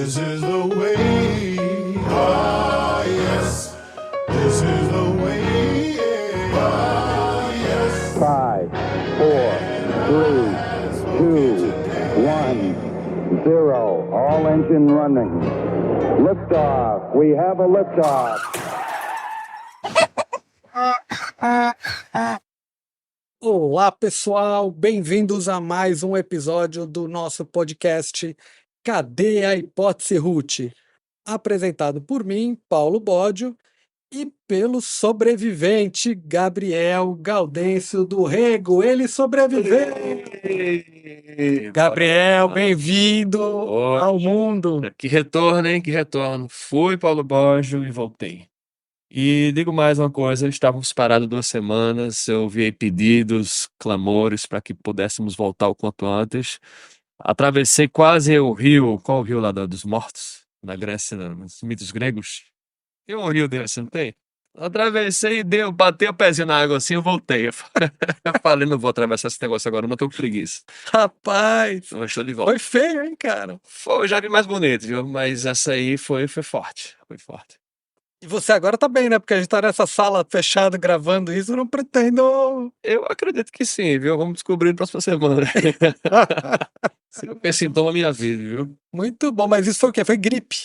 This is the way. Ah, yes. This is the way. Ah, yes. 5, 4, 3, 2, 1, 0. All engine running. Liftoff. We have a liftoff. Olá, pessoal, bem-vindos a mais um episódio do nosso podcast Cadê a Hipótese Ruth? Apresentado por mim, Paulo Bódio, e pelo sobrevivente Gabriel Gaudêncio do Rego. Ele sobreviveu! Gabriel, bem-vindo ao mundo! Que retorno, hein? Que retorno. Fui, Paulo Borges, e voltei. E digo mais uma coisa, estávamos parados 2 semanas, eu enviei pedidos, clamores para que pudéssemos voltar o quanto antes. Atravessei quase o rio, qual o rio lá dos mortos? Na Grécia, nos mitos gregos. Tem um rio desse, não tem? Atravessei, batei o pezinho na água assim, eu voltei. Eu falei, não vou atravessar esse negócio agora, não tô com preguiça. Rapaz, Mas estou de volta. foi feio, hein, cara? Eu já vi mais bonito, viu? Mas essa aí foi forte, foi forte. E você agora tá bem, né? Porque a gente tá nessa sala fechada gravando isso, eu não pretendo. Eu acredito que sim, viu? Vamos descobrir na próxima semana. Você acrescentou na minha vida, viu? Muito bom, mas isso foi o quê? Foi gripe.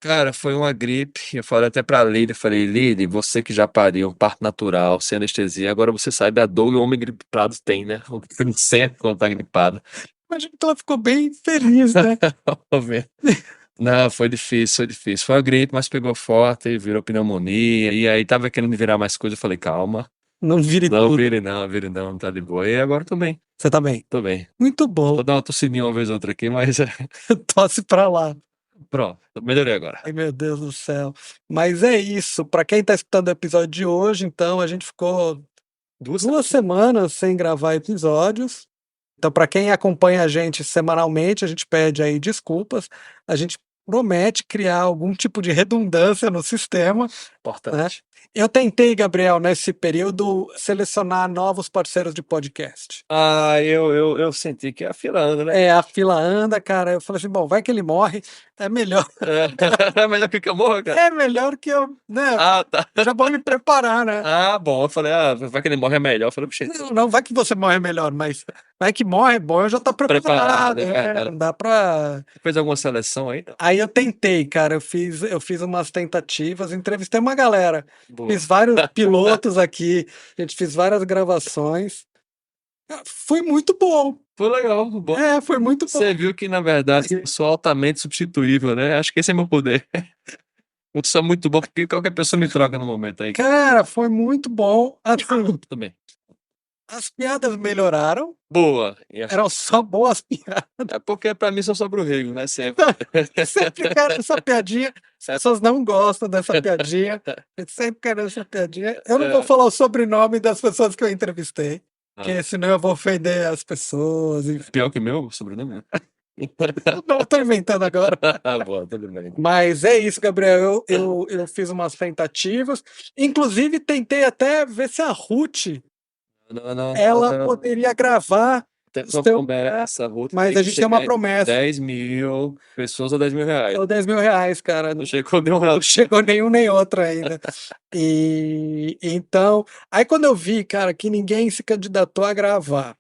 Cara, foi uma gripe. Eu falei até pra Lili, falei, Lili, você que já pariu um parto natural, sem anestesia, agora você sabe a dor que o homem gripado tem, né? O que ele sente quando tá gripado. Imagino que ela ficou bem feliz, né? Vamos ver. Não, foi difícil, foi difícil. Foi uma gripe, mas pegou forte, virou pneumonia. E aí tava querendo virar mais coisa. Eu falei, calma, Não vire não tudo. vire não, tá de boa. E agora tô bem, Você tá bem? tô bem. Muito bom. Vou dar uma tossidinha uma vez ou outra aqui, mas Tosse pra lá. pronto, melhorei agora. Ai, meu Deus do céu. Mas é isso. Pra quem tá escutando o episódio de hoje, então, a gente ficou 2 semanas sem gravar episódios. Então, pra quem acompanha a gente semanalmente, a gente pede aí desculpas. A gente promete criar algum tipo de redundância no sistema. Importante. Eu tentei, Gabriel, nesse período, selecionar novos parceiros de podcast. Eu senti que a fila anda, né? É, a fila anda, cara. Eu falei assim, bom, vai que ele morre, é melhor. É melhor que eu morra, cara. É melhor que eu, né? Ah, tá. Já vou me preparar, né? Ah, bom. Eu falei, vai que ele morre é melhor. Eu falei, puxa, Não, vai que você morre melhor, mas vai que morre é bom, eu já tô preparado. Preparado, é. Não dá pra. fez alguma seleção aí? Não? Aí eu tentei, cara, eu fiz umas tentativas, entrevistei uma galera, Boa. fiz vários pilotos aqui, a gente fez várias gravações. Foi muito bom. Foi legal, bom. É, foi muito bom. Você viu que, na verdade, eu sou altamente substituível, né? Acho que esse é meu poder. Eu sou muito bom porque qualquer pessoa me troca no momento aí. Cara, foi muito bom. Tudo bem. As piadas melhoraram, Boa. E eram só boas piadas. É porque pra mim só sobra o Rego, né? Sempre. Sempre quero essa piadinha. As pessoas não gostam dessa piadinha. Eu sempre quero essa piadinha. Eu não vou falar o sobrenome das pessoas que eu entrevistei, porque senão eu vou ofender as pessoas. Enfim. Pior que o meu sobrenome, né? Não, eu tô inventando agora. Boa, tudo bem. Mas é isso, Gabriel. Eu fiz umas tentativas. Inclusive, tentei até ver se a Ruth ela poderia gravar. Tem o uma seu- promessa, Ruth, Mas tem a que gente tem uma chegar em promessa. 10 mil pessoas ou 10 mil reais. É o R$10.000, cara. Não chegou nenhum real. Não chegou nenhum nem outro ainda. E então, aí quando eu vi, cara, que ninguém se candidatou a gravar,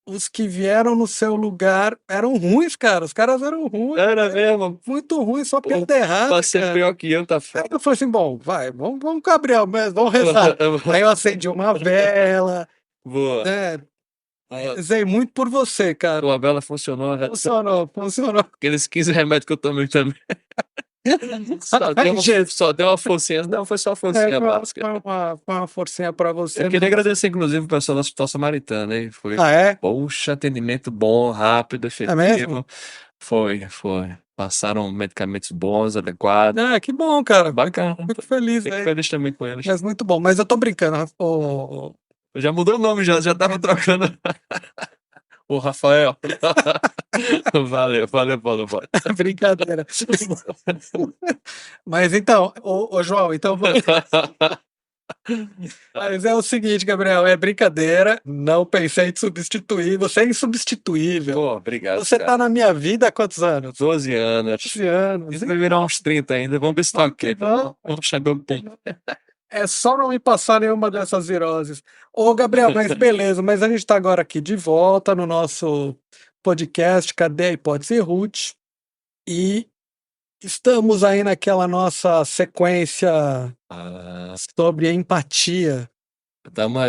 os que vieram no seu lugar eram ruins, cara. Os caras eram ruins. Era mesmo. Muito ruins, só Pô, piada errada, Pra ser cara. pior que eu, tá Aí feio. eu falei assim, bom, vamos com o Gabriel mesmo, vamos rezar. Aí eu acendi uma vela, Boa. né? Rezei muito por você, cara. Tua vela funcionou. Funcionou. Aqueles 15 remédios que eu tomei também. Ai, Jesus. Só deu uma forcinha. Não, foi só uma forcinha básica. Foi uma forcinha pra você. Eu queria agradecer, inclusive, o pessoal do Hospital Samaritano, hein? Foi, Ah, é? poxa, atendimento bom, rápido, efetivo. mesmo? Foi. Passaram medicamentos bons, adequados. Ah, que bom, cara. Bacana. Fico feliz, Fico velho. feliz também com eles. Mas muito bom. Mas eu tô brincando. Ô, Já mudou o nome, já tava trocando. O Rafael. Valeu, Paulo. brincadeira. Mas então, ô João, então Mas é o seguinte, Gabriel, é brincadeira. Não pensei em te substituir. Você é insubstituível. Pô, obrigado, Você cara. tá na minha vida há quantos anos? 12 anos. 12 anos. Isso vai virar uns 30 ainda. Vamos ver se tá ok. Não, Vamos chegar um pouco. é só não me passar nenhuma dessas viroses. Ô, Gabriel, mas beleza, mas a gente tá agora aqui de volta no nosso podcast Cadê a Hipótese Ruth? E estamos aí naquela nossa sequência Ah, sobre empatia.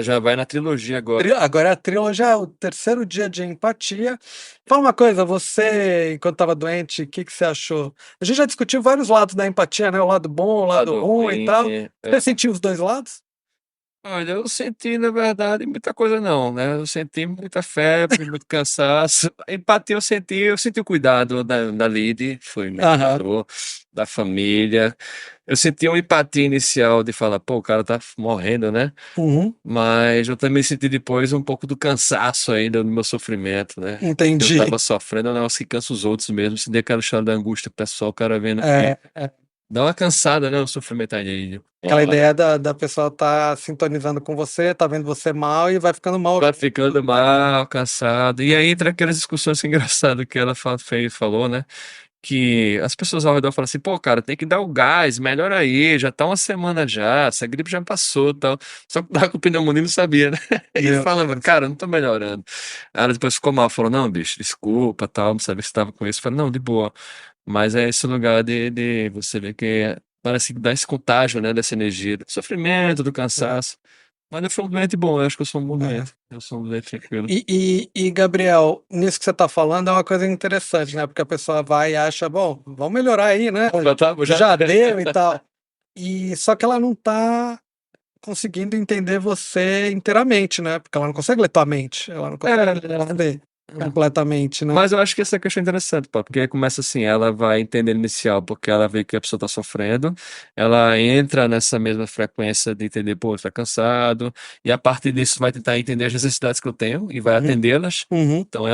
já vai na trilogia agora. Agora é a trilogia, é o terceiro dia de empatia. Fala uma coisa, você, enquanto estava doente, o que que você achou? A gente já discutiu vários lados da empatia, né? O lado bom, o lado Lado ruim e tal. ruim. Você sentiu os dois lados? Olha, eu senti, na verdade, muita coisa não, né? Eu senti muita febre, muito cansaço. Empatia eu senti o cuidado da Lide, foi me Aham. cuidou, da família. Eu senti uma empatia inicial de falar, pô, o cara tá morrendo, né? Uhum. Mas eu também senti depois um pouco do cansaço ainda do meu sofrimento, né? Eu Entendi. tava sofrendo, é um negócio que cansa os outros mesmo. Se der aquela chance da angústia pessoal, o cara vendo que É, dá uma cansada, né? O sofrimento alheio. aquela ideia da pessoa tá sintonizando com você, tá vendo você mal e vai ficando mal. Vai ficando mal, cansado. E aí entra aquelas discussões engraçadas que ela falou, né? Que as pessoas ao redor falam assim, pô, cara, tem que dar o gás, melhora aí, já tá uma semana já, essa gripe já passou e tal. Só que tava com pneumonia e não sabia, né? E Meu. falava, cara, não tô melhorando. Aí ela depois ficou mal, falou, não, bicho, desculpa, tal, não sabia que você tava com isso. Eu falei, não, de boa. Mas é esse lugar de você ver que parece que dá esse contágio, né, dessa energia, do sofrimento, do cansaço. Mas eu fui um doente bom, eu acho que eu sou um bom É. doente. Eu sou um doente tranquilo. Gabriel, nisso que você tá falando é uma coisa interessante, né? Porque a pessoa vai e acha, bom, vamos melhorar aí, né? Já deu e tal. E só que ela não tá conseguindo entender você inteiramente, né? Porque ela não consegue ler tua mente, ela não consegue ler completamente, né? Mas eu acho que essa questão é interessante, pô, porque começa assim, ela vai entender inicial, porque ela vê que a pessoa tá sofrendo, ela entra nessa mesma frequência de entender, pô, tá cansado, e a partir disso vai tentar entender as necessidades que eu tenho e vai Uhum. atendê-las. Uhum. Então,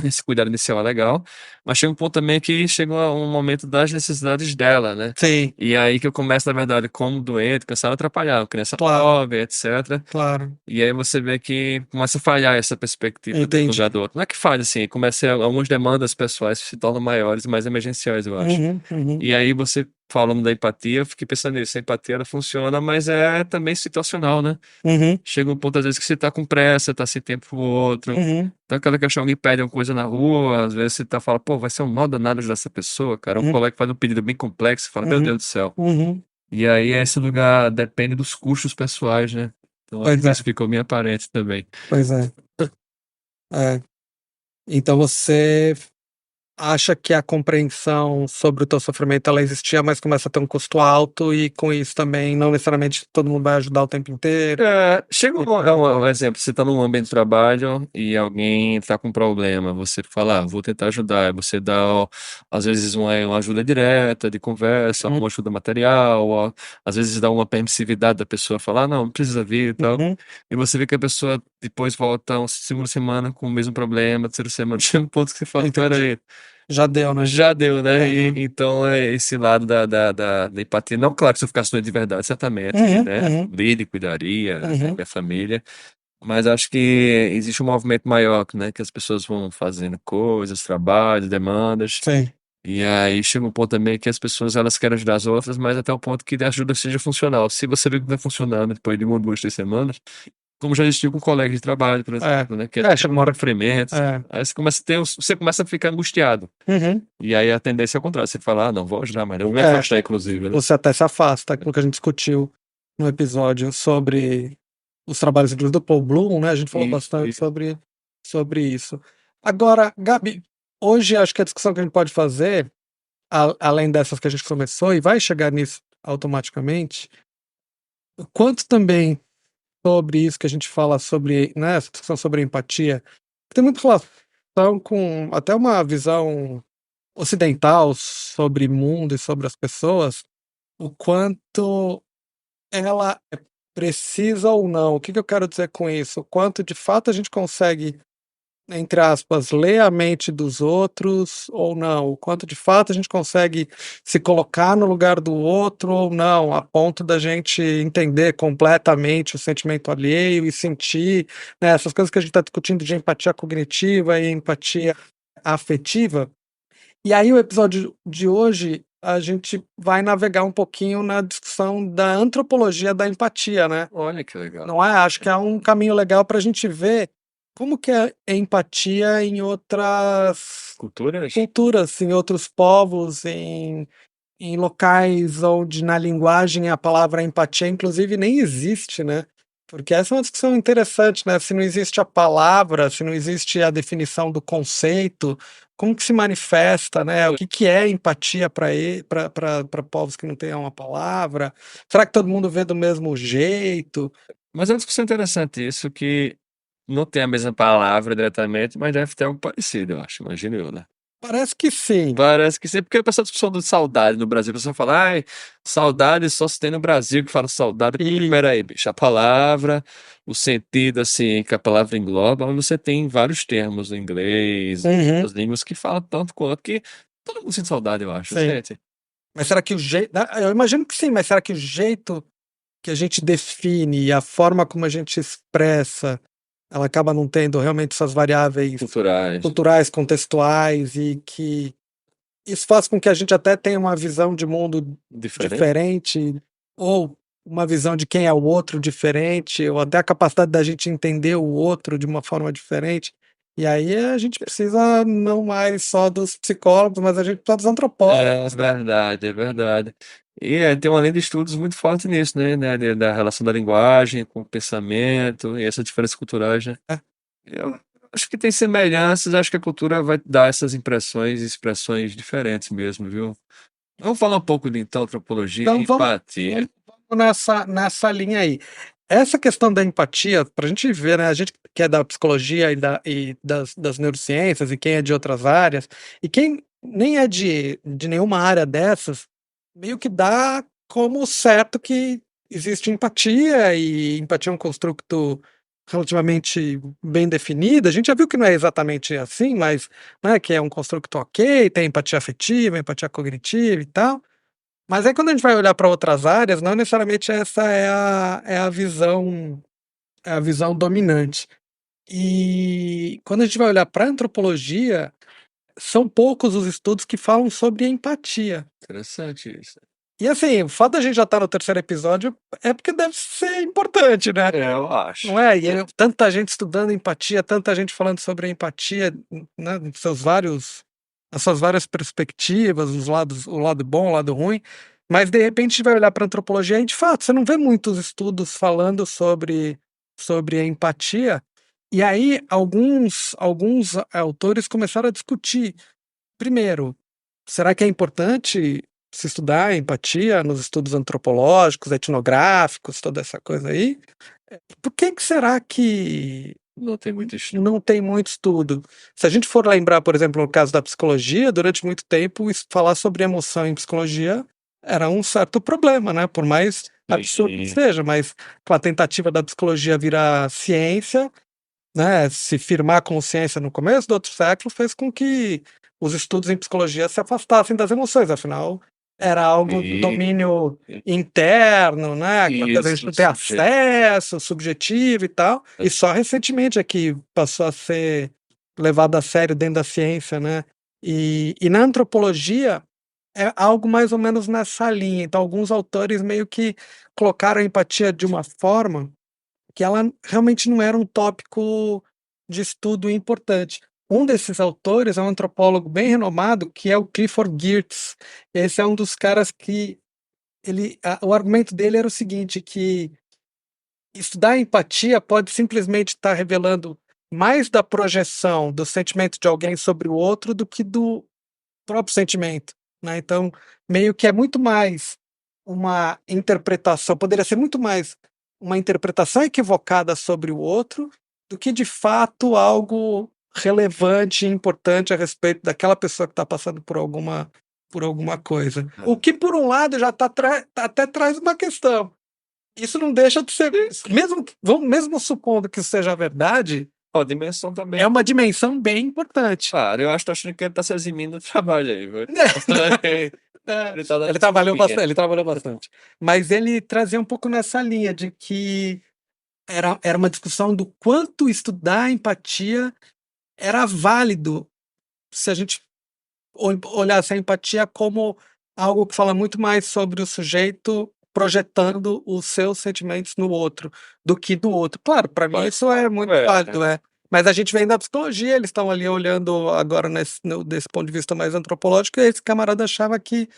esse cuidado inicial é legal, mas chega um ponto também que chega um momento das necessidades dela, né? Sim, E aí que eu começo, na verdade, como doente, cansado, atrapalhar, criança Claro. nova, etc. claro. E aí você vê que começa a falhar essa perspectiva do Entendi. lugar do outro. Não é que falha, assim, começa algumas demandas pessoais se tornam maiores e mais emergenciais, eu acho. Uhum. E aí você falando da empatia, eu fiquei pensando nisso, a empatia ela funciona, mas é também situacional, né? Uhum. Chega um ponto às vezes que você tá com pressa, tá sem tempo pro outro. Uhum. Então aquela questão, alguém pede uma coisa na rua, às vezes você fala, pô, vai ser um mal danado ajudar essa pessoa, cara. Um Uhum. colega que faz um pedido bem complexo, você fala, meu Uhum. Deus do céu. Uhum. E aí esse lugar depende dos custos pessoais, né? Então Pois é. isso ficou bem aparente também. Pois é. É. Então você acha que a compreensão sobre o teu sofrimento ela existia, mas começa a ter um custo alto e com isso também não necessariamente todo mundo vai ajudar o tempo inteiro. Chega um exemplo, você está num ambiente de trabalho e alguém está com um problema, você fala, vou tentar ajudar, você dá, ó, às vezes, uma ajuda direta, de conversa, Uhum. uma ajuda material, ó, às vezes dá uma permissividade da pessoa falar, não, não precisa vir e tal, Uhum. e você vê que a pessoa depois volta uma segunda semana com o mesmo problema, terceira semana, chega um ponto que você fala, Entendi. peraí, Já deu, né? já deu, né? Uhum. Então, esse lado da empatia. Não, claro que se eu ficasse doente de verdade, certamente, Uhum. né? Uhum. Lide, cuidaria, né? Uhum. Minha família. Mas acho que existe um movimento maior, né? Que as pessoas vão fazendo coisas, trabalhos, demandas. Sim. E aí chega um ponto também que as pessoas elas querem ajudar as outras, mas até o ponto que a ajuda seja funcional. Se você vê que não está funcionando depois de uma, duas, três semanas, como já existiu com um colega de trabalho, por exemplo, né? Que chega uma hora sofrimento. É. Aí você começa a ficar angustiado. Uhum. E aí a tendência é o contrário. Você fala, não, vou ajudar, mas eu vou me É. afastar, inclusive, né? Você até se afasta, aquilo que a gente discutiu no episódio sobre os trabalhos inclusive, do Paul Bloom, né? A gente falou Isso, bastante isso. sobre isso. Agora, Gabi, hoje acho que a discussão que a gente pode fazer, além dessas que a gente começou, e vai chegar nisso automaticamente, o quanto também sobre isso que a gente fala sobre, né, essa discussão sobre empatia, tem muita relação com até uma visão ocidental sobre mundo e sobre as pessoas, o quanto ela é precisa ou não. O que que eu quero dizer com isso? O quanto de fato a gente consegue entre aspas, ler a mente dos outros ou não? O quanto de fato a gente consegue se colocar no lugar do outro ou não, a ponto da gente entender completamente o sentimento alheio e sentir, né, essas coisas que a gente está discutindo de empatia cognitiva e empatia afetiva. E aí, o episódio de hoje, a gente vai navegar um pouquinho na discussão da antropologia da empatia, né? Olha que legal. Não é? Acho que é um caminho legal para a gente ver como que é empatia em outras Culturas? culturas, em outros povos, em locais onde na linguagem a palavra empatia, inclusive, nem existe, né? Porque essa é uma discussão interessante, né? Se não existe a palavra, se não existe a definição do conceito, como que se manifesta, né? O que que é empatia para povos que não têm uma palavra? Será que todo mundo vê do mesmo jeito? Mas é uma discussão interessante isso, que não tem a mesma palavra diretamente, mas deve ter algo parecido, eu acho, imagino eu, né? Parece que sim. Parece que sempre, porque essa discussão de saudade no Brasil, a pessoa fala, ai, saudade só se tem no Brasil que fala saudade. E Peraí, bicho, a palavra, o sentido, assim, que a palavra engloba, mas você tem vários termos em inglês, Uhum, as línguas que falam tanto quanto que todo mundo sente saudade, eu acho, sim. sente? Mas será que o jeito. Eu imagino que sim, mas será que o jeito que a gente define e a forma como a gente expressa, ela acaba não tendo realmente essas variáveis Culturais, culturais, contextuais, e que isso faz com que a gente até tenha uma visão de mundo diferente. diferente, ou uma visão de quem é o outro diferente, ou até a capacidade da gente entender o outro de uma forma diferente. E aí a gente precisa não mais só dos psicólogos, mas a gente precisa dos antropólogos. É verdade, é verdade. E tem uma linha de estudos muito forte nisso, né, da relação da linguagem com o pensamento e essas diferenças culturais, né? É. Eu acho que tem semelhanças, acho que a cultura vai dar essas impressões e expressões diferentes mesmo, viu? Vamos falar um pouco de então antropologia e Então empatia. vamos nessa linha aí. Essa questão da empatia, para a gente ver, né? A gente que é da psicologia e das neurociências, e quem é de outras áreas, e quem nem é de nenhuma área dessas, meio que dá como certo que existe empatia, e empatia é um construto relativamente bem definido. A gente já viu que não é exatamente assim, mas, né, que é um construto ok, tem empatia afetiva, empatia cognitiva e tal. Mas aí, quando a gente vai olhar para outras áreas, não necessariamente essa é a visão dominante. E quando a gente vai olhar para a antropologia, são poucos os estudos que falam sobre empatia. Interessante isso. E assim, o fato da gente já estar no terceiro episódio é porque deve ser importante, né? Eu acho. Não é? Tanta gente estudando empatia, tanta gente falando sobre a empatia, né, nas suas várias perspectivas, o lado bom, o lado ruim, mas de repente a gente vai olhar para a antropologia e, de fato, você não vê muitos estudos falando sobre a empatia. E aí, alguns autores começaram a discutir. Primeiro, será que é importante se estudar a empatia nos estudos antropológicos, etnográficos, toda essa coisa aí? Por que será que Não tem muito estudo. não tem muito estudo? Se a gente for lembrar, por exemplo, no caso da psicologia, durante muito tempo, falar sobre emoção em psicologia era um certo problema, né? Por mais absurdo que Sim. seja, mas com a tentativa da psicologia virar ciência, né, se firmar como ciência no começo do outro século, fez com que os estudos em psicologia se afastassem das emoções, afinal, era algo do E domínio interno, né, aquela coisa que a gente isso, não tem subjetivo. acesso, subjetivo e tal, e só recentemente é que passou a ser levado a sério dentro da ciência, né. E na antropologia é algo mais ou menos nessa linha, então alguns autores meio que colocaram a empatia de uma forma que ela realmente não era um tópico de estudo importante. Um desses autores é um antropólogo bem renomado, que é o Clifford Geertz. Esse é um dos caras que o argumento dele era o seguinte, que estudar a empatia pode simplesmente estar revelando mais da projeção do sentimento de alguém sobre o outro do que do próprio sentimento, né? Então, meio que é muito mais uma interpretação, poderia ser muito mais uma interpretação equivocada sobre o outro do que de fato algo relevante e importante a respeito daquela pessoa que está passando por alguma coisa. O que, por um lado, já até traz uma questão. Isso não deixa de ser, mesmo supondo que isso seja verdade, Ó, dimensão também. É uma dimensão bem importante. Claro, eu tô achando que ele tá se eximindo do trabalho aí, viu? Ele tá dando Ele trabalhou desculpinha. bastante, ele trabalhou bastante. Mas ele trazia um pouco nessa linha de que era uma discussão do quanto estudar empatia era válido se a gente olhasse a empatia como algo que fala muito mais sobre o sujeito projetando os seus sentimentos no outro do que do outro. Claro, para mim Mas, isso é muito válido, mas a gente vem da psicologia, eles estão ali olhando agora desse ponto de vista mais antropológico, e esse camarada achava que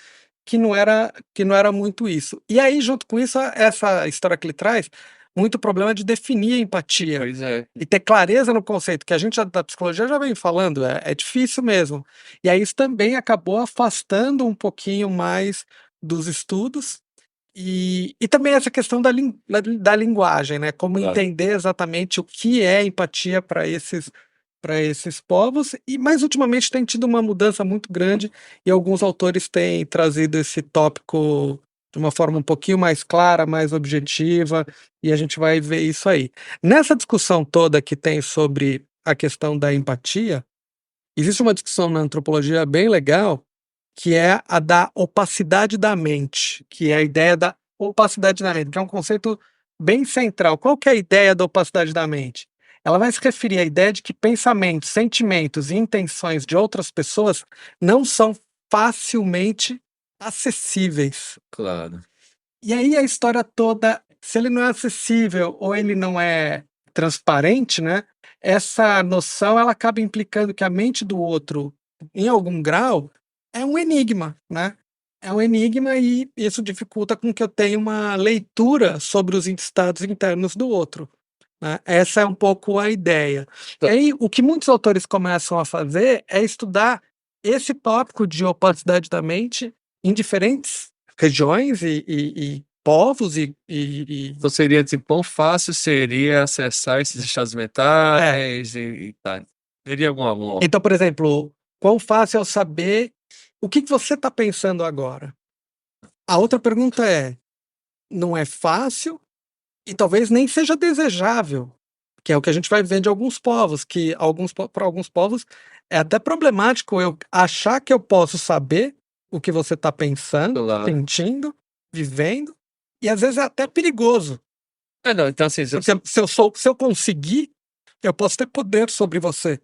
não era muito isso. E aí, junto com isso, essa história que ele traz, muito problema de definir a empatia pois é. e ter clareza no conceito, que a gente da psicologia já vem falando, é difícil mesmo. E aí isso também acabou afastando um pouquinho mais dos estudos e também essa questão da linguagem, né? Como Claro. entender exatamente o que é empatia para esses povos, e mais ultimamente tem tido uma mudança muito grande e alguns autores têm trazido esse tópico de uma forma um pouquinho mais clara, mais objetiva, e a gente vai ver isso aí. Nessa discussão toda que tem sobre a questão da empatia, existe uma discussão na antropologia bem legal, que é a da opacidade da mente, que é a ideia da opacidade da mente, que é um conceito bem central. Qual que é a ideia da opacidade da mente? Ela vai se referir à ideia de que pensamentos, sentimentos e intenções de outras pessoas não são facilmente acessíveis. Claro. E aí a história toda, se ele não é acessível ou ele não é transparente, né? Essa noção ela acaba implicando que a mente do outro, em algum grau, é um enigma, né? É um enigma e isso dificulta com que eu tenha uma leitura sobre os estados internos do outro, né? Essa é um pouco a ideia. E aí, o que muitos autores começam a fazer é estudar esse tópico de opacidade da mente em diferentes regiões e povos Então seria tipo, quão fácil seria acessar esses estados mentais e tal. Teria algum. Então, por exemplo, quão fácil é saber o que você está pensando agora? A outra pergunta é, não é fácil e talvez nem seja desejável, que é o que a gente vai ver de alguns povos, que para alguns povos é até problemático eu achar que eu posso saber o que você está pensando, Claro. sentindo, vivendo, e às vezes é até perigoso. Não, então assim, Porque se eu conseguir, eu posso ter poder sobre você.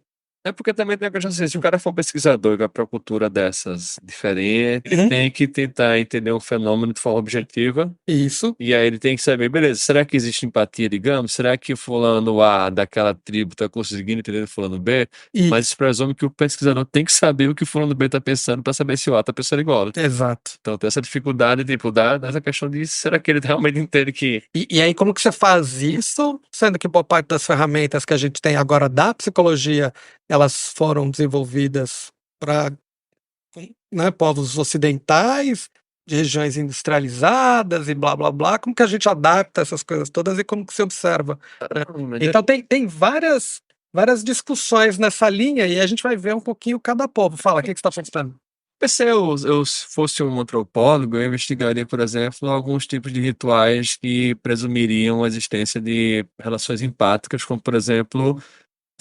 é porque também tem a questão assim, se o cara for um pesquisador e vai para uma cultura dessas diferentes, ele tem que tentar entender um fenômeno de forma objetiva. Isso. E aí ele tem que saber, beleza, será que existe empatia, digamos? Será que fulano A daquela tribo está conseguindo entender fulano B? Mas isso presume que o pesquisador tem que saber o que fulano B está pensando para saber se o A está pensando igual. Exato. Então tem essa dificuldade, tipo, dessa questão de será que ele realmente entende que... E aí como que você faz isso, sendo que boa parte das ferramentas que a gente tem agora da psicologia, elas foram desenvolvidas para, né, povos ocidentais, de regiões industrializadas e blá blá blá, como que a gente adapta essas coisas todas e como que se observa, né? Então tem várias discussões nessa linha e a gente vai ver um pouquinho cada povo. Fala, o que você está pensando? Se se fosse um antropólogo, eu investigaria, por exemplo, alguns tipos de rituais que presumiriam a existência de relações empáticas, como, por exemplo,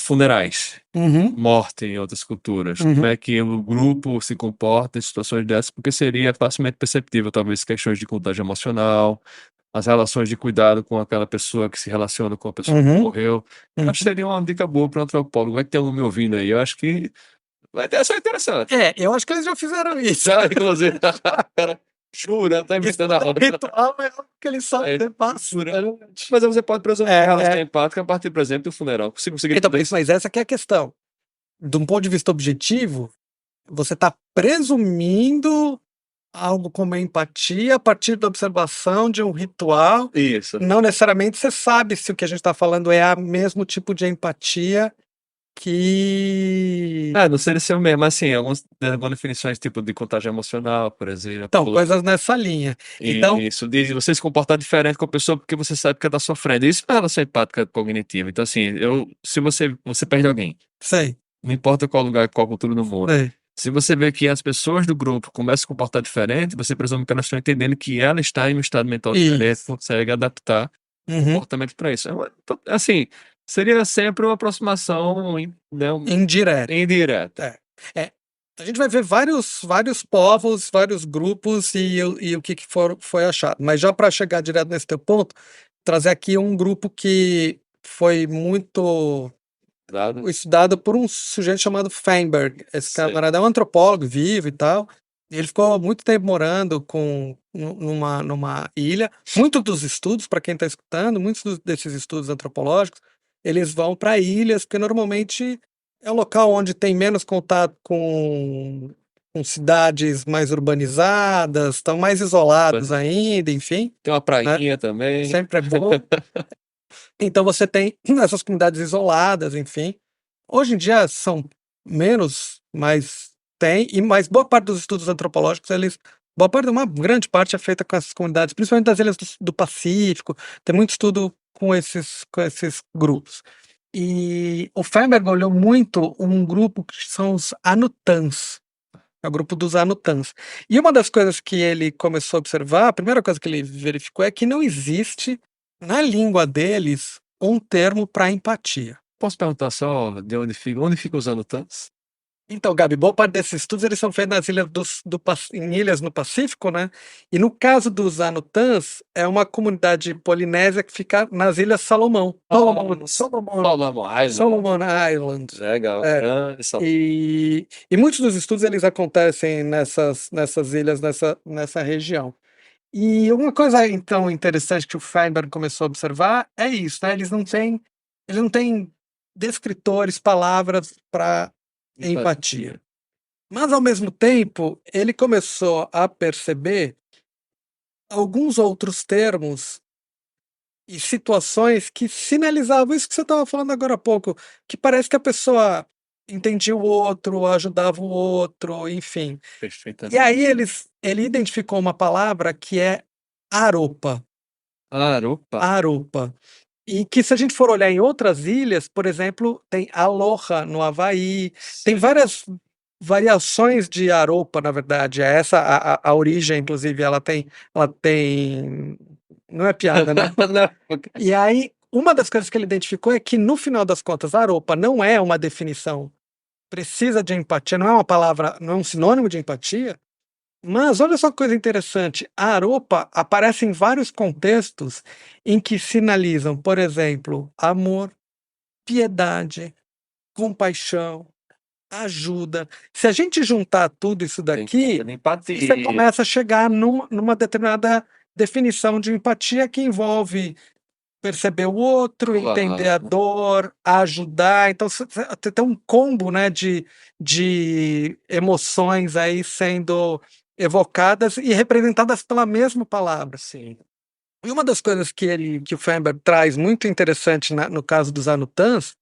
funerais, morte em outras culturas. Como é que o grupo se comporta em situações dessas, porque seria facilmente perceptível, talvez, questões de contágio emocional, as relações de cuidado com aquela pessoa que se relaciona com a pessoa que morreu. Acho que seria uma dica boa para um antropólogo. Vai ter um me ouvindo aí. Eu acho que vai ter essa interessante. Eu acho que eles já fizeram isso. Já, inclusive, cara, jura, tá inventando a roda. Ritual é algo que eles sabem passam. Mas você pode presumir a relação empática a partir, por exemplo, do funeral. Se conseguir Então, tudo isso, mas essa que é a questão. De um ponto de vista objetivo, você está presumindo algo como empatia a partir da observação de um ritual. isso. Não necessariamente você sabe se o que a gente está falando é o mesmo tipo de empatia que... Não seria ser o mesmo, mas assim, algumas definições tipo de contágio emocional, por exemplo. Então, coisas nessa linha. Então, Isso, de você se comportar diferente com a pessoa porque você sabe que ela está sofrendo. Isso é uma relação empática cognitiva. Então, assim, se você perde alguém, sei. não importa qual lugar, qual cultura do mundo, Sei. se você vê que as pessoas do grupo começam a se comportar diferente, você presume que elas estão entendendo que ela está em um estado mental diferente, consegue adaptar o comportamento para isso. Assim, Seria sempre uma aproximação né, Indireta. indireta. É. A gente vai ver vários povos, vários grupos e o que foi achado. Mas já para chegar direto nesse teu ponto, trazer aqui um grupo que foi muito Dado? estudado por um sujeito chamado Feinberg. Esse Sei. camarada é um antropólogo vivo e tal. E ele ficou muito tempo morando numa ilha. Muitos dos estudos, para quem está escutando, desses estudos antropológicos, eles vão para ilhas, porque normalmente é o local onde tem menos contato com cidades mais urbanizadas, estão mais isolados ainda, enfim, Tem uma né? prainha também. Sempre é bom. Então você tem essas comunidades isoladas, enfim. Hoje em dia são menos, mas mas boa parte dos estudos antropológicos, uma grande parte é feita com essas comunidades, principalmente das ilhas do Pacífico, tem muito estudo com esses grupos. E o Feinberg olhou muito um grupo que são os Anutans, é o grupo dos Anutans. E uma das coisas que ele começou a observar, a primeira coisa que ele verificou é que não existe na língua deles um termo para empatia. Posso perguntar só de onde fica os Anutans? Então, Gabi, boa parte desses estudos eles são feitos nas ilhas em ilhas no Pacífico, né? E no caso dos Anutans, é uma comunidade polinésia que fica nas Ilhas Salomão. Solomon Island. Solomon Islands. Legal. É. Grande Solomon. E muitos dos estudos eles acontecem nessas ilhas, nessa região. E uma coisa então interessante que o Feinberg começou a observar é isso, né? Eles não têm descritores, palavras para empatia. Mas ao mesmo tempo, ele começou a perceber alguns outros termos e situações que sinalizavam isso que você estava falando agora há pouco, que parece que a pessoa entendia o outro, ajudava o outro, enfim. Perfeitamente. E aí ele identificou uma palavra que é aropa. Aropa. Aropa. E que se a gente for olhar em outras ilhas, por exemplo, tem aloha no Havaí, tem várias variações de aropa, na verdade. É essa a origem, inclusive, ela tem. Não é piada, né? Não. E aí, uma das coisas que ele identificou é que, no final das contas, aropa não é uma definição precisa de empatia, não é uma palavra, não é um sinônimo de empatia. Mas olha só que coisa interessante, a aropa aparece em vários contextos em que sinalizam, por exemplo, amor, piedade, compaixão, ajuda. Se a gente juntar tudo isso daqui, você começa a chegar numa determinada definição de empatia que envolve perceber o outro, entender a dor, ajudar. Então tem um combo, né, de emoções aí sendo evocadas e representadas pela mesma palavra. Sim. E uma das coisas que o Feinberg traz muito interessante no caso dos Anutans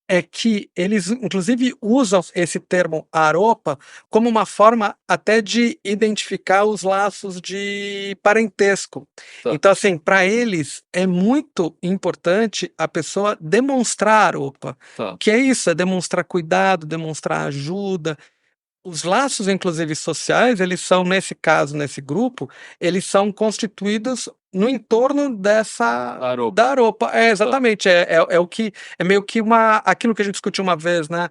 é que eles, inclusive, usam esse termo aropa como uma forma até de identificar os laços de parentesco. Tá. Então, assim, para eles é muito importante a pessoa demonstrar aropa, Tá. que é isso, é demonstrar cuidado, demonstrar ajuda. Os laços, inclusive sociais, eles são, nesse caso, nesse grupo, eles são constituídos no entorno da aropa. Exatamente. O que é meio que aquilo que a gente discutiu uma vez, né?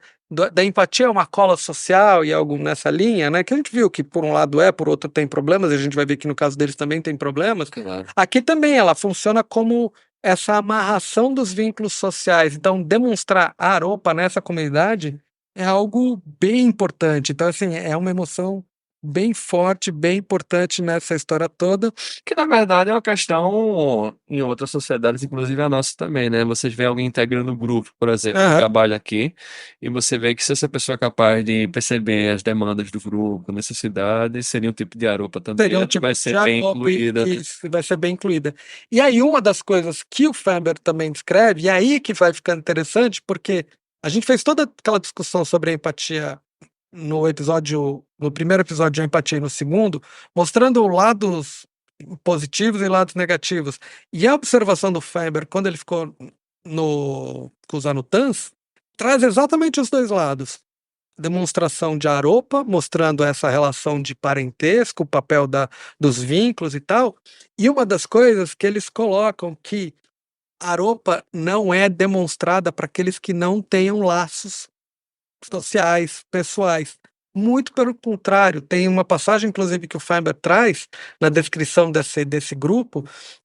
Da empatia é uma cola social e algo nessa linha, né? Que a gente viu que por um lado por outro tem problemas, e a gente vai ver que no caso deles também tem problemas. Claro. Aqui também ela funciona como essa amarração dos vínculos sociais. Então, demonstrar a aropa nessa comunidade é algo bem importante. Então, assim, é uma emoção bem forte, bem importante nessa história toda. Que na verdade é uma questão em outras sociedades, inclusive a nossa também, né? Vocês veem alguém integrando o grupo, por exemplo, que trabalha aqui, e você vê que se essa pessoa é capaz de perceber as demandas do grupo, necessidades, seria um tipo de aropa também, Seria um tipo vai de ser bem aropa incluída. e vai ser bem incluída. E aí, uma das coisas que o Feinberg também descreve, e aí que vai ficando interessante, porque a gente fez toda aquela discussão sobre a empatia no primeiro episódio de empatia e no segundo, mostrando lados positivos e lados negativos. E a observação do Feinberg, quando ele ficou com os Anutans, traz exatamente os dois lados. Demonstração de aropa, mostrando essa relação de parentesco, o papel dos vínculos e tal. E uma das coisas que eles colocam que Aropa não é demonstrada para aqueles que não tenham laços sociais, pessoais. Muito pelo contrário, tem uma passagem, inclusive, que o Faber traz na descrição desse grupo,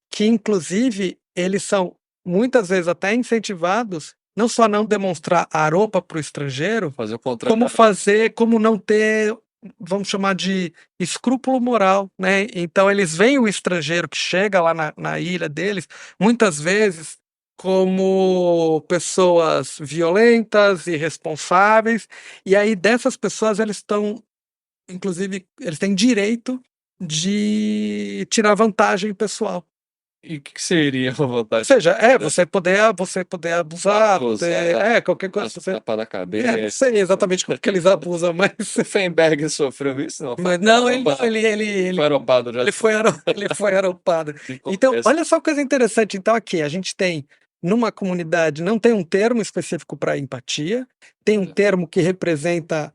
que, inclusive, eles são muitas vezes até incentivados não só a não demonstrar a aropa para o estrangeiro, Fazer o contrário. como não ter, vamos chamar de escrúpulo moral, né? Então eles veem o estrangeiro que chega lá na ilha deles, muitas vezes como pessoas violentas, irresponsáveis, e aí dessas pessoas eles estão, inclusive, eles têm direito de tirar vantagem pessoal. E o que seria uma Ou vantagem? seja, você poder abusar, qualquer coisa. Tapar na Não cabeça. sei exatamente como que eles abusam, mas. O Feinberg sofreu isso? Não, Mas não, ele foi aropado já. ele foi aropado. De Então, começo. olha só que coisa interessante. Então, aqui a gente tem, numa comunidade, não tem um termo específico para empatia, tem um termo que representa,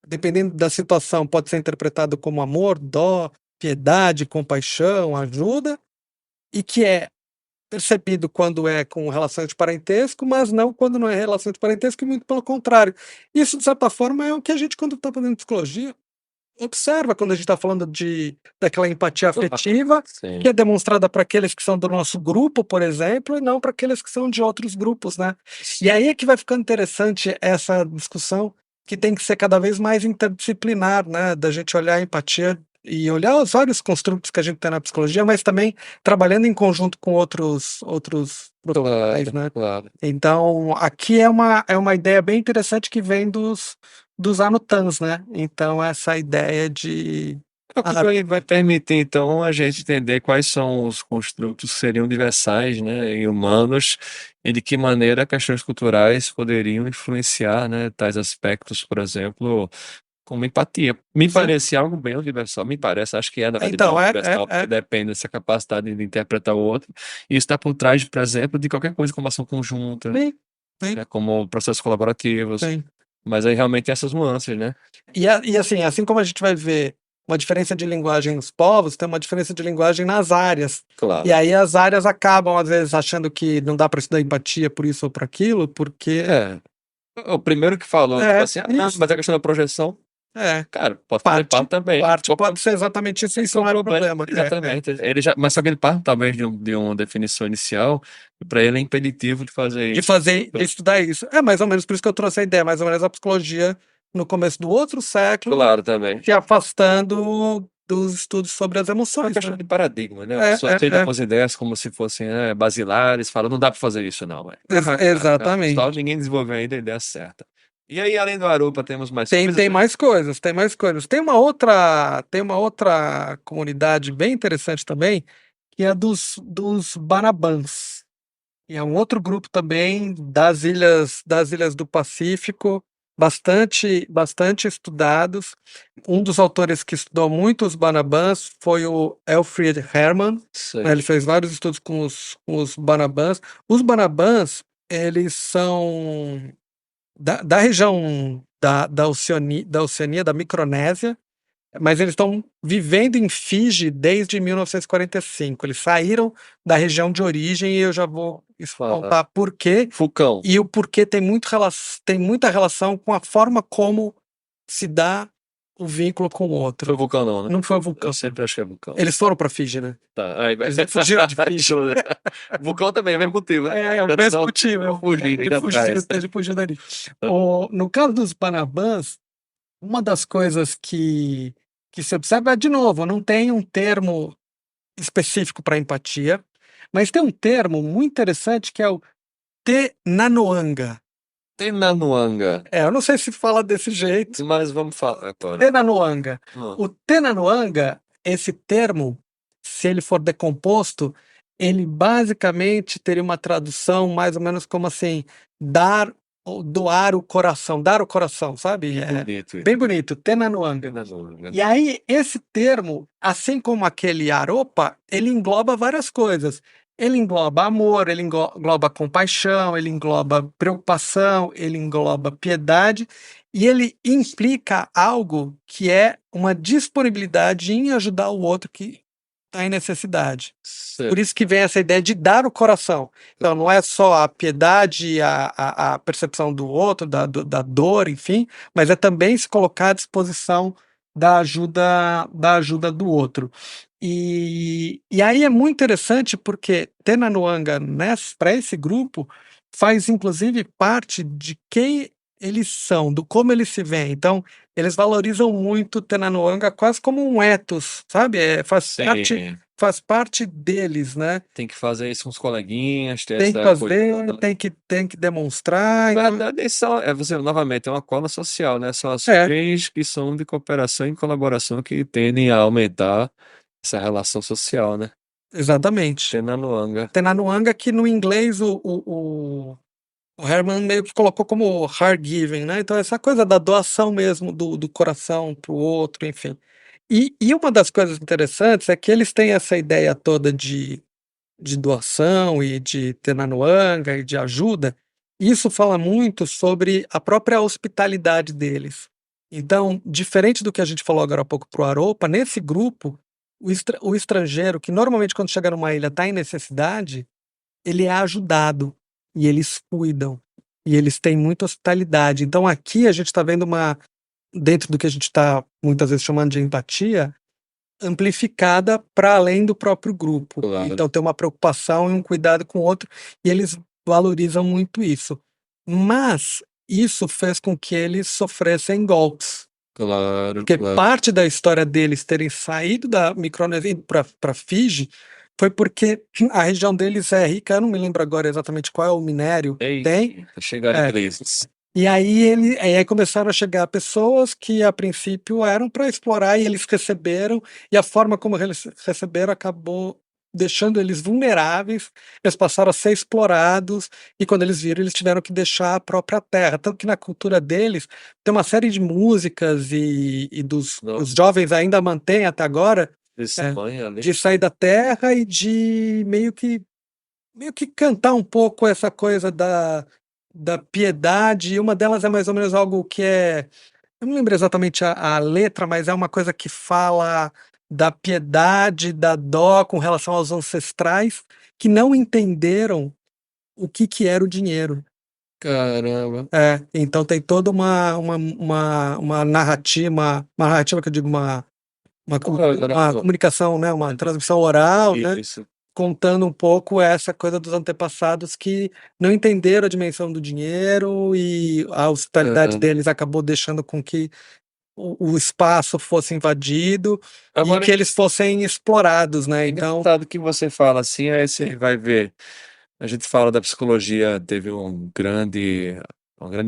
dependendo da situação, pode ser interpretado como amor, dó, piedade, compaixão, ajuda, e que é percebido quando é com relação de parentesco, mas não quando não é relação de parentesco, e muito pelo contrário. Isso, de certa forma, é o que a gente, quando está fazendo psicologia, observa quando a gente está falando daquela empatia afetiva, Sim. que é demonstrada para aqueles que são do nosso grupo, por exemplo, e não para aqueles que são de outros grupos, né? E aí é que vai ficando interessante essa discussão, que tem que ser cada vez mais interdisciplinar, né? Da gente olhar a empatia e olhar os vários construtos que a gente tem na psicologia, mas também trabalhando em conjunto com outros profissionais, né? Claro. Então, aqui é uma ideia bem interessante que vem dos Anutans, né? Então, essa ideia de. Vai permitir, então, a gente entender quais são os construtos que seriam universais, né, e humanos, e de que maneira questões culturais poderiam influenciar, né, tais aspectos, por exemplo, como empatia. Me Sim. parece algo bem universal, me parece, acho que na verdade, Então, bem universal, porque depende dessa capacidade de interpretar o outro, e isso está por trás, por exemplo, de qualquer coisa como ação conjunta, Sim. né, como processos colaborativos, Sim. mas aí realmente tem essas nuances, né? E assim como a gente vai ver uma diferença de linguagem nos povos, tem uma diferença de linguagem nas áreas. Claro. E aí as áreas acabam, às vezes, achando que não dá para estudar empatia por isso ou por aquilo, porque. O primeiro que falou, tipo assim, não, isso. mas a questão da projeção, cara, pode fazer parte também. Pode ser exatamente isso, isso não é problema. Exatamente. Ele mas só que ele parte talvez de uma definição inicial, para ele é impeditivo de fazer isso. De estudar isso. É mais ou menos por isso que eu trouxe a ideia, mais ou menos a psicologia no começo do outro século, Claro, também. se afastando dos estudos sobre as É uma emoções. questão de paradigma, né? A pessoa aceita algumas ideias como se fossem basilares, fala, não dá para fazer isso, não. Exatamente. Só ninguém desenvolveu ainda a ideia certa. E aí, além do Arupa, temos mais coisas? Tem mais coisas, tem mais coisas. Tem uma outra comunidade bem interessante também, que é dos Banabans. E é um outro grupo também das ilhas do Pacífico, bastante estudados. Um dos autores que estudou muito os Banabans foi o Elfried Hermann. Sei. Ele fez vários estudos com os Banabans. Os Banabans, eles são da região da Oceania, da Micronésia, mas eles estão vivendo em Fiji desde 1945. Eles saíram da região de origem e eu já vou contar por quê. Vulcão. E o porquê tem muita relação com a forma como se dá o vínculo com o outro. Foi vulcão não, né? Não foi vulcão. Eu sempre achei vulcão. Eles foram para Fiji, né? Tá. Aí, Eles fugiram de Fiji. Vulcão também é o mesmo motivo, né? É o mesmo motivo. Ele fugiu dali. No caso dos Banabans, uma das coisas que se observa é, de novo, não tem um termo específico para empatia, mas tem um termo muito interessante que é o Tenanoanga. Tenanoanga. Eu não sei se fala desse jeito. Mas vamos falar agora. Tenanoanga. O Tenanoanga, esse termo, se ele for decomposto, ele basicamente teria uma tradução mais ou menos como assim, dar ou doar o coração, sabe? Bonito. Bem bonito, Tenanoanga. E aí, esse termo, assim como aquele Aropa, ele engloba várias coisas. Ele engloba amor, ele engloba compaixão, ele engloba preocupação, ele engloba piedade, e ele implica algo que é uma disponibilidade em ajudar o outro que está em necessidade. Por Certo. isso que vem essa ideia de dar o coração. Então, não é só a piedade, a percepção do outro, da dor, enfim, mas é também se colocar à disposição da ajuda do outro. E aí é muito interessante porque Tenanuanga, para esse grupo, faz inclusive parte de quem eles são, do como eles se veem. Então, eles valorizam muito Tenanuanga quase como um ethos, sabe? Sim. Faz parte deles, né? Tem que fazer isso com os coleguinhas, ter Tem que essa coisa fazer, toda, né? tem que demonstrar. Na Então, verdade, você, novamente, é uma cola social, né? São é, ações que são de cooperação e colaboração que tendem a aumentar essa relação social, né? exatamente. Tenanuanga. Tenanuanga, que no inglês o Herman meio que colocou como hard giving, né? Então, essa coisa da doação mesmo do coração para o outro, enfim. E uma das coisas interessantes é que eles têm essa ideia toda de doação e de Tenanuanga e de ajuda. Isso fala muito sobre a própria hospitalidade deles. Então, diferente do que a gente falou agora há pouco para o Aropa, nesse grupo, o estrangeiro, que normalmente quando chega numa ilha está em necessidade, ele é ajudado e eles cuidam e eles têm muita hospitalidade. Então aqui a gente está vendo dentro do que a gente está muitas vezes chamando de empatia, amplificada para além do próprio grupo. Claro, Então tem uma preocupação e um cuidado com o outro e eles valorizam muito isso. Mas isso fez com que eles sofressem golpes. claro, Porque claro. parte da história deles terem saído da Micronésia e ido para Fiji foi porque a região deles é rica, eu não me lembro agora exatamente qual é o minério que tem. Eita, chegaram É, ingleses. e aí começaram a chegar pessoas que a princípio eram para explorar e eles receberam, e a forma como eles receberam acabou deixando eles vulneráveis, eles passaram a ser explorados, e quando eles viram, eles tiveram que deixar a própria terra. Tanto que na cultura deles tem uma série de músicas os Nossa, jovens ainda mantêm até agora, esse é, mãe ali. de sair da terra e de meio que cantar um pouco essa coisa da piedade, e uma delas é mais ou menos algo que é. Eu não lembro exatamente a letra, mas é uma coisa que fala da piedade, da dó com relação aos ancestrais que não entenderam o que era o dinheiro. Caramba. Então tem toda uma narrativa, uma narrativa que eu digo, uma comunicação, né, uma transmissão oral, né, Isso. contando um pouco essa coisa dos antepassados que não entenderam a dimensão do dinheiro e a hospitalidade deles acabou deixando com que o espaço fosse invadido e Agora, que eles fossem explorados, né? é Então, engraçado que você fala assim, aí você vai ver. A gente fala da psicologia, teve uma grande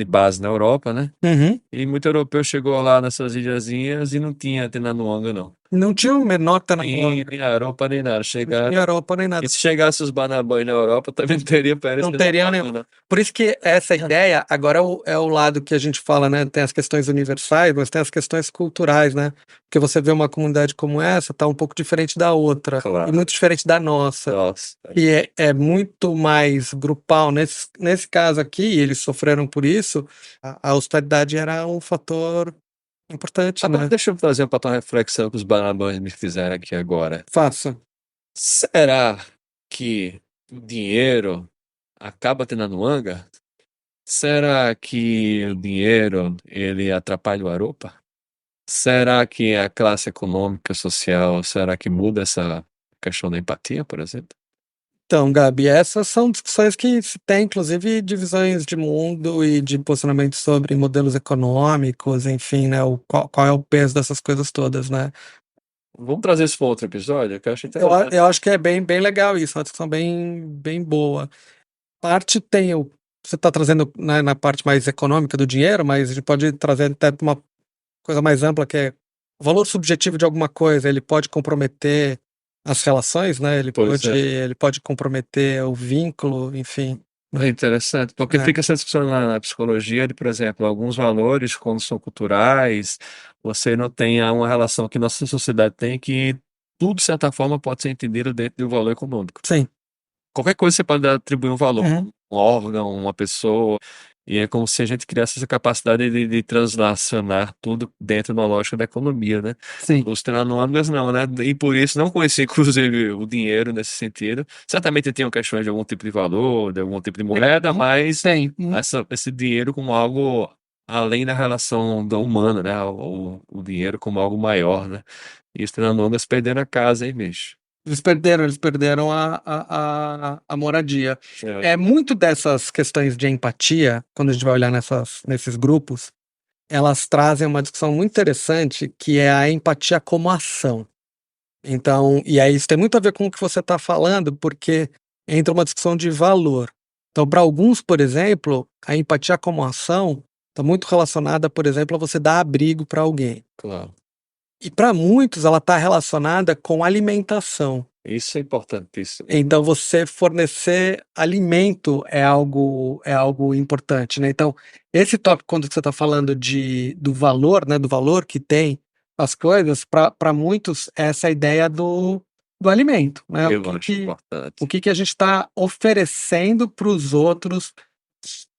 base na Europa, né? uhum, E muito europeu chegou lá nessas ilhazinhas e não tinha Tenanuanga, não. não tinha o menor Nem a Europa, nem nada. não Chegaram. tinha Europa nem nada. E se chegasse os Banabãs na Europa, também não teria Pérez Não teria Tenanuanga, nenhum. não. Por isso que essa ideia, agora é o lado que a gente fala, né? Tem as questões universais, mas tem as questões culturais, né? Porque você vê uma comunidade como essa, tá um pouco diferente da outra, Claro. e muito diferente da nossa. Nossa. E é muito mais grupal. Nesse caso aqui, eles sofreram por isso, a hospitalidade era um fator importante, Agora né? deixa eu trazer para tua reflexão que os Banabãs me fizeram aqui agora. Faça. Será que o dinheiro acaba Tenanuanga? Será que o dinheiro ele atrapalha o Aropa? Será que a classe econômica, social, será que muda essa questão da empatia, por exemplo? Então, Gabi, essas são discussões que se tem, inclusive, divisões de mundo e de posicionamento sobre modelos econômicos, enfim, né? Qual é o peso dessas coisas todas, né? Vamos trazer isso para outro episódio, que eu acho Eu, interessante. eu acho que é bem legal isso, uma discussão bem boa. Parte tem você está trazendo na parte mais econômica do dinheiro, mas a gente pode trazer até uma coisa mais ampla, que é o valor subjetivo de alguma coisa, ele pode comprometer as relações, né? Pois é. Ele pode comprometer o vínculo, enfim. É interessante, porque É. fica essa discussão na psicologia de, por exemplo, alguns valores, quando são culturais, você não tem uma relação que nossa sociedade tem que tudo, de certa forma, pode ser entendido dentro do valor econômico. Sim. Qualquer coisa você pode atribuir um valor, Uhum. um órgão, uma pessoa. E é como se a gente criasse essa capacidade de translacionar tudo dentro de uma lógica da economia, né? Sim. Os treinadores não, né? E por isso não conheci, inclusive, o dinheiro nesse sentido. Certamente tinham questões de algum tipo de valor, de algum tipo de moeda, mas Tem. esse dinheiro como algo além da relação da humana, né? O dinheiro como algo maior, né? E os treinadores perderam a casa, hein, bicho? Eles perderam a moradia. É, Muito dessas questões de empatia, quando a gente vai olhar nesses grupos, elas trazem uma discussão muito interessante, que é a empatia como ação. Então, e aí isso tem muito a ver com o que você está falando, porque entra uma discussão de valor. Então, para alguns, por exemplo, a empatia como ação está muito relacionada, por exemplo, a você dar abrigo para alguém. claro. E para muitos, ela está relacionada com alimentação. Isso é importantíssimo. Então, você fornecer alimento é algo importante, né? Então, esse tópico, quando você está falando do valor, né? Do valor que tem as coisas, para muitos, é essa ideia do alimento, né? Eu acho importante. O que que a gente está oferecendo para os outros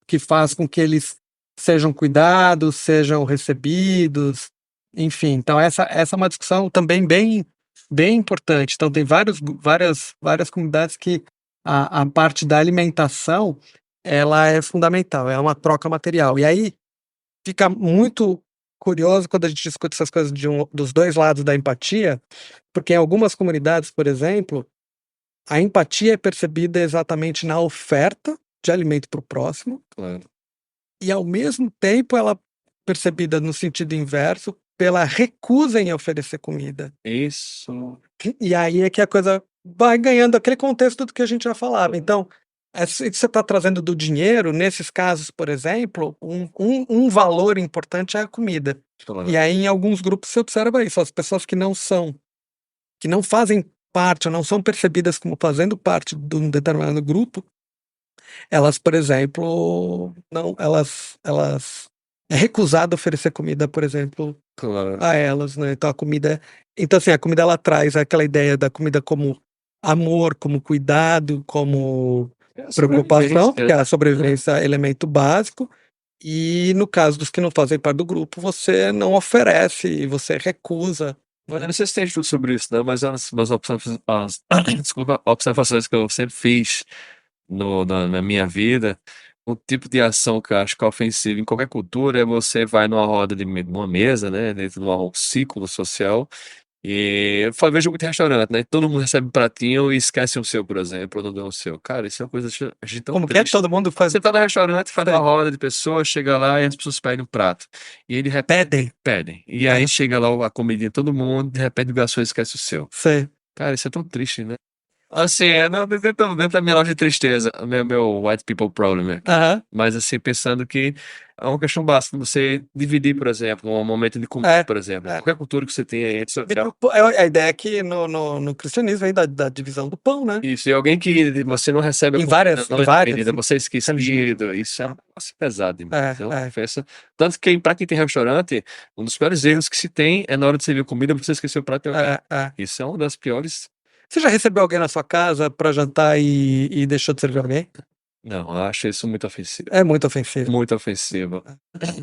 que faz com que eles sejam cuidados, sejam recebidos, enfim. Então, essa é uma discussão também bem importante. Então, tem várias comunidades que a parte da alimentação ela é fundamental, é uma troca material. E aí fica muito curioso quando a gente discute essas coisas dos dois lados da empatia, porque em algumas comunidades, por exemplo, a empatia é percebida exatamente na oferta de alimento para o próximo, Claro. e ao mesmo tempo ela é percebida no sentido inverso pela recusa em oferecer comida. Isso. E aí é que a coisa vai ganhando aquele contexto do que a gente já falava. Então, isso que você está trazendo do dinheiro, nesses casos, por exemplo, um valor importante é a comida. Claro. E aí, em alguns grupos, você observa isso, as pessoas que que não fazem parte, ou não são percebidas como fazendo parte de um determinado grupo, elas, por exemplo, não, elas é recusado oferecer comida, por exemplo, Claro. a elas, né? Então assim, a comida ela traz aquela ideia da comida como amor, como cuidado, como preocupação, porque a sobrevivência é elemento básico. E no caso dos que não fazem parte do grupo, você não oferece, você recusa. Eu não sei se tem estudo sobre isso, né? Mas as desculpa, observações que eu sempre fiz na minha vida, um tipo de ação que eu acho que é ofensiva em qualquer cultura é você vai numa roda numa mesa, né? Dentro de um ciclo social. E eu vejo muito em restaurante, né? Todo mundo recebe um pratinho e esquece o seu, por exemplo, ou não deu o seu. Cara, isso é uma coisa a gente tão Como que é? triste. Todo mundo faz. Você tá no restaurante, faz uma Sei. roda de pessoas, chega lá e as pessoas pedem um prato. E ele repete, pedem. E aí Aham. chega lá a comidinha, todo mundo, de repente o garçom esquece o seu. Sei. Cara, isso é tão triste, né? Assim, não, dentro da minha loja de tristeza, meu white people problem, né? Aham. Mas assim, pensando que é uma questão básica, você dividir, por exemplo, um momento de comida, É, por exemplo. é. Qualquer cultura que você tenha aí, social. A ideia é que no cristianismo aí da divisão do pão, né? Isso, e alguém que você não recebe a Em comida, várias- não em é várias comida, você é esquecido, isso é um negócio pesado demais, é uma É. ofensa. Tanto que pra quem tem restaurante, um dos piores erros que se tem é na hora de servir comida, você esquecer o prato e alguém. É. Isso é uma das piores. Você já recebeu alguém na sua casa pra jantar e deixou de servir alguém? Não, eu acho isso muito ofensivo. É muito ofensivo. Muito ofensivo.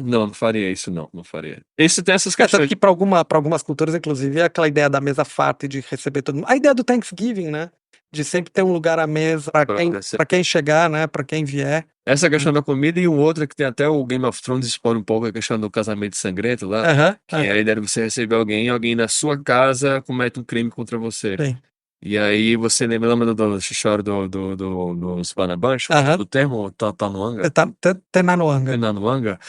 Não faria isso, não faria. Esse tem essas Tanto questões. que para algumas culturas, inclusive, é aquela ideia da mesa farta e de receber todo mundo. A ideia do Thanksgiving, né? De sempre ter um lugar à mesa para quem chegar, né? Para quem vier. Essa questão da comida e o outro que tem até o Game of Thrones expõe um pouco a questão do casamento sangrento lá, Aham. que é a ideia de você receber alguém na sua casa comete um crime contra você. Sim. E aí você lembra da história dos Banabancho, Aham. do termo Tatanuanga? Tenanoanga. Tatanuanga,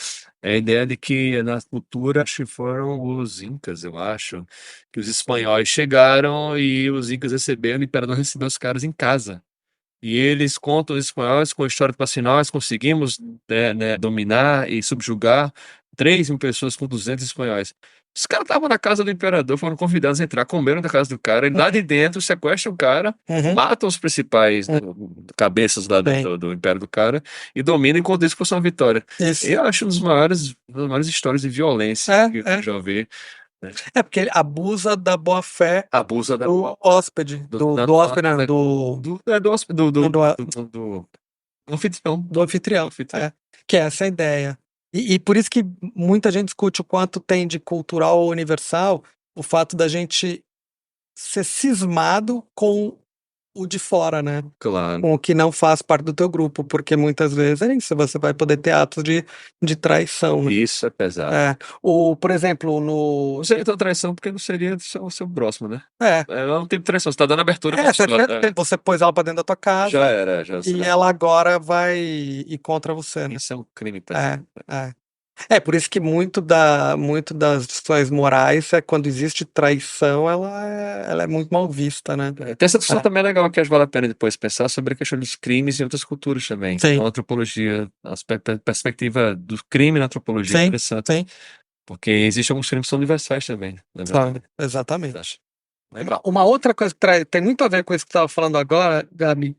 é a ideia de que na cultura, acho que foram os Incas, eu acho, que os espanhóis chegaram e os Incas receberam, o imperador recebeu os caras em casa. E eles contam os espanhóis com a história tipo assim, nós conseguimos dominar e subjugar 3.000 pessoas com 200 espanhóis. Os caras estavam na casa do imperador, foram convidados a entrar, comeram da casa do cara, e lá de dentro sequestram o cara, Uhum. matam os principais cabeças lá Bem. do império do cara e dominam enquanto isso fosse uma vitória. Isso. Eu acho uma das maiores histórias de violência que eu já ouvi. É porque ele abusa da boa fé Abusa da do hóspede. Do hóspede, não, do. do hóspede, do- Anfitrião. do anfitrião. Anfitrião. Que é essa a ideia. E por isso que muita gente discute o quanto tem de cultural ou universal o fato da gente ser cismado com o de fora, né? Claro. Com o que não faz parte do teu grupo, porque muitas vezes é isso, você vai poder ter atos de traição, né? Isso é pesado. Por exemplo, no. Não seria tão traição porque não seria o seu próximo, né? É, É um tipo de traição. Você tá dando abertura pra você, pessoa. você pôs ela pra dentro da tua casa Já era, já e era. ela agora vai ir contra você, né? Isso é um crime pesado. Por isso que muito das discussões morais é quando existe traição, ela é muito mal vista, né? Tem essa discussão também legal que acho que vale a pena depois pensar sobre a questão dos crimes em outras culturas também. Sim. Então, a antropologia, a perspectiva do crime na antropologia é Sim, interessante. sim, Porque existem alguns crimes que são universais também, na verdade. exatamente. Legal. Uma outra coisa que tem muito a ver com isso que você estava falando agora, Gabi,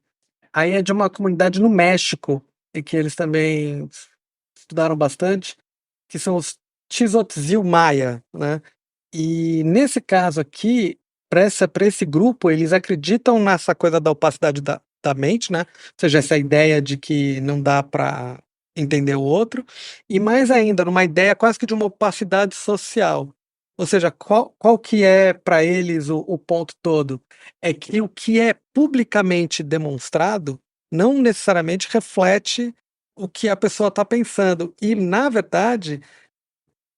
aí é de uma comunidade no México, e que eles também estudaram bastante, que são os Tzotzil Maia, né? E nesse caso aqui, para esse grupo, eles acreditam nessa coisa da opacidade da mente, né? Ou seja, essa ideia de que não dá para entender o outro, e mais ainda, numa ideia quase que de uma opacidade social. Ou seja, qual que é para eles o ponto todo? É que o que é publicamente demonstrado não necessariamente reflete o que a pessoa está pensando. E, na verdade,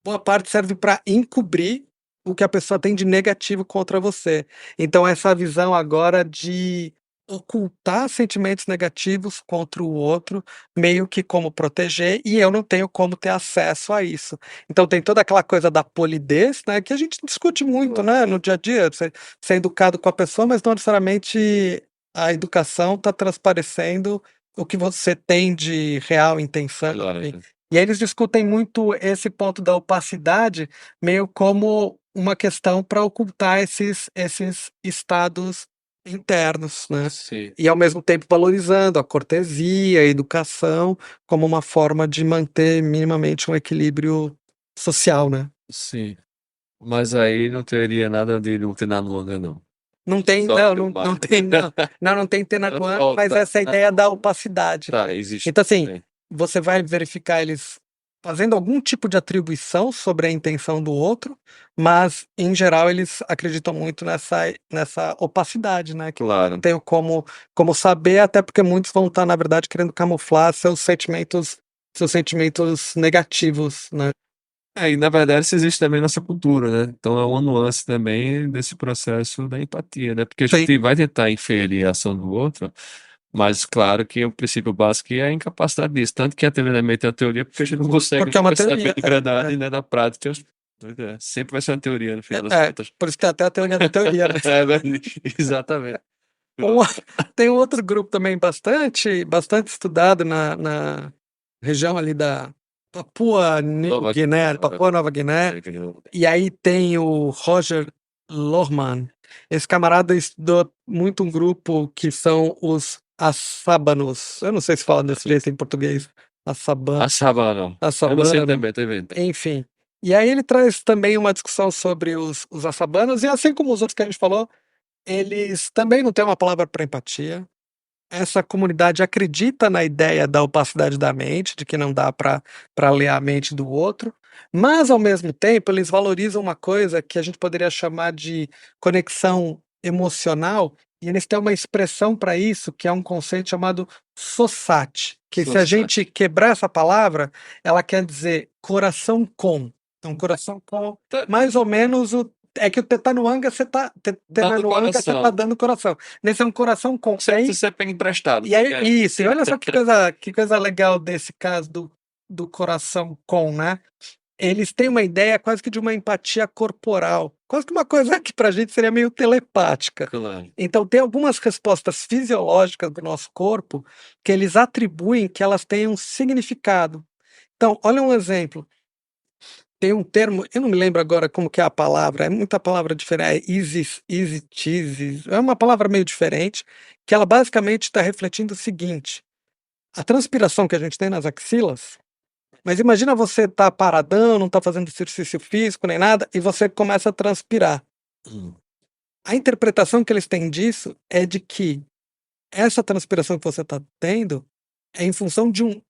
boa parte serve para encobrir o que a pessoa tem de negativo contra você. Então, essa visão agora de ocultar sentimentos negativos contra o outro, meio que como proteger, e eu não tenho como ter acesso a isso. Então, tem toda aquela coisa da polidez, né, que a gente discute muito, né, no dia a dia, ser educado com a pessoa, mas não necessariamente a educação está transparecendo o que você tem de real intenção. Claro. Enfim. E aí eles discutem muito esse ponto da opacidade, meio como uma questão para ocultar esses estados internos, né? Sim. E ao mesmo tempo valorizando a cortesia, a educação, como uma forma de manter minimamente um equilíbrio social, né? Sim. Mas aí não teria nada de não ter na longa, não. Não tem, Só não, que o não, não Marco. tem, não tem tenaguan, Oh, mas tá. essa ideia da opacidade. Tá, existe. Então, assim, também. você vai verificar eles fazendo algum tipo de atribuição sobre a intenção do outro, mas, em geral, eles acreditam muito nessa opacidade, né? Que Claro. não tenho como saber, até porque muitos vão estar, na verdade, querendo camuflar seus sentimentos negativos, né? E na verdade isso existe também na nossa cultura, né? Então é uma nuance também desse processo da empatia, né? Porque a Sim. gente vai tentar inferir a ação do outro, mas claro que o princípio básico é a incapacidade disso. Tanto que a teoria da mente é uma teoria porque a gente não consegue Porque é uma saber teoria, de verdade, né? Na prática, sempre vai ser uma teoria no final das contas. Por isso que tem até a teoria da teoria, né? Exatamente. Tem um outro grupo também bastante estudado na região ali da Papua Nova Guiné, Papua Nova Guiné. E aí tem o Roger Lohmann. Esse camarada estudou muito um grupo que são os Assabanos. Eu não sei se fala desse jeito em português. A Sabana. Eu não sei Assabano. também, tô vendo. Enfim. E aí ele traz também uma discussão sobre os Assabanos, e assim como os outros que a gente falou, eles também não têm uma palavra para empatia. Essa comunidade acredita na ideia da opacidade da mente, de que não dá para ler a mente do outro, mas ao mesmo tempo eles valorizam uma coisa que a gente poderia chamar de conexão emocional, e eles têm uma expressão para isso, que é um conceito chamado SOSAT, que se a Sossate. gente quebrar essa palavra, ela quer dizer coração com. Então, coração com, mais ou menos é que o Tetanuanga você tá dando coração. Nesse é um coração com. Você pega emprestado. E aí, isso, e olha só que coisa legal desse caso do coração com, né? Eles têm uma ideia quase que de uma empatia corporal, quase que uma coisa que pra gente seria meio telepática. Claro. Então tem algumas respostas fisiológicas do nosso corpo que eles atribuem que elas têm um significado. Então, olha um exemplo. Tem um termo, eu não me lembro agora como que é a palavra, é muita palavra diferente, é uma palavra meio diferente, que ela basicamente está refletindo o seguinte: a transpiração que a gente tem nas axilas, mas imagina você tá paradão, não tá fazendo exercício físico nem nada, e você começa a transpirar. A interpretação que eles têm disso é de que essa transpiração que você está tendo é em função de um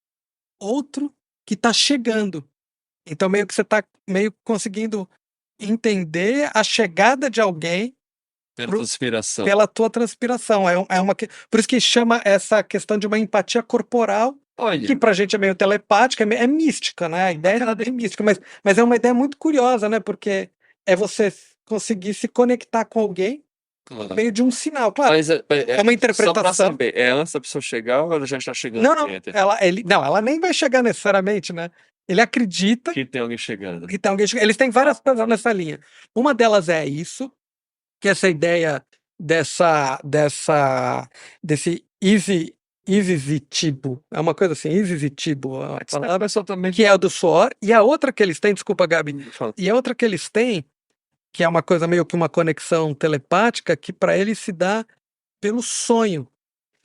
outro que está chegando. Então, meio que você está meio conseguindo entender a chegada de alguém Pela pro- transpiração. pela tua transpiração. Por isso que chama essa questão de uma empatia corporal, que Olha, pra gente é meio telepática, é mística, né? A ideia é bem mística, mas é uma ideia muito curiosa, né? Porque é você conseguir se conectar com alguém por claro. meio de um sinal. Claro, Mas é uma só para interpretação. saber, é antes da pessoa chegar ou ela já está chegando Não, não, dentro? ela nem vai chegar necessariamente, né? Ele acredita Que tem alguém chegando. que tem alguém chegando. Eles têm várias coisas nessa linha. Uma delas é isso, que essa ideia desse easy-tipo, é uma coisa assim, easy-tipo, a Mas a palavra, pessoa também que é o do suor, e a outra que eles têm, desculpa, Gabi, fala, e a outra que eles têm, que é uma coisa meio que uma conexão telepática, que para eles se dá pelo sonho.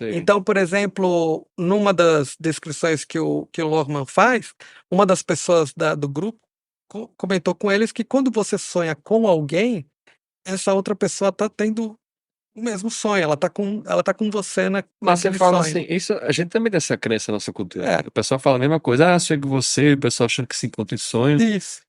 sei. Então, por exemplo, numa das descrições que o Lohman faz, uma das pessoas do grupo comentou com eles que quando você sonha com alguém, essa outra pessoa está tendo o mesmo sonho, ela tá com você Mas você naquele fala sonho. assim, isso, a gente também tem essa crença na nossa cultura. É, O pessoal fala a mesma coisa, sonhei com você, o pessoal achando que se encontra em sonho. isso.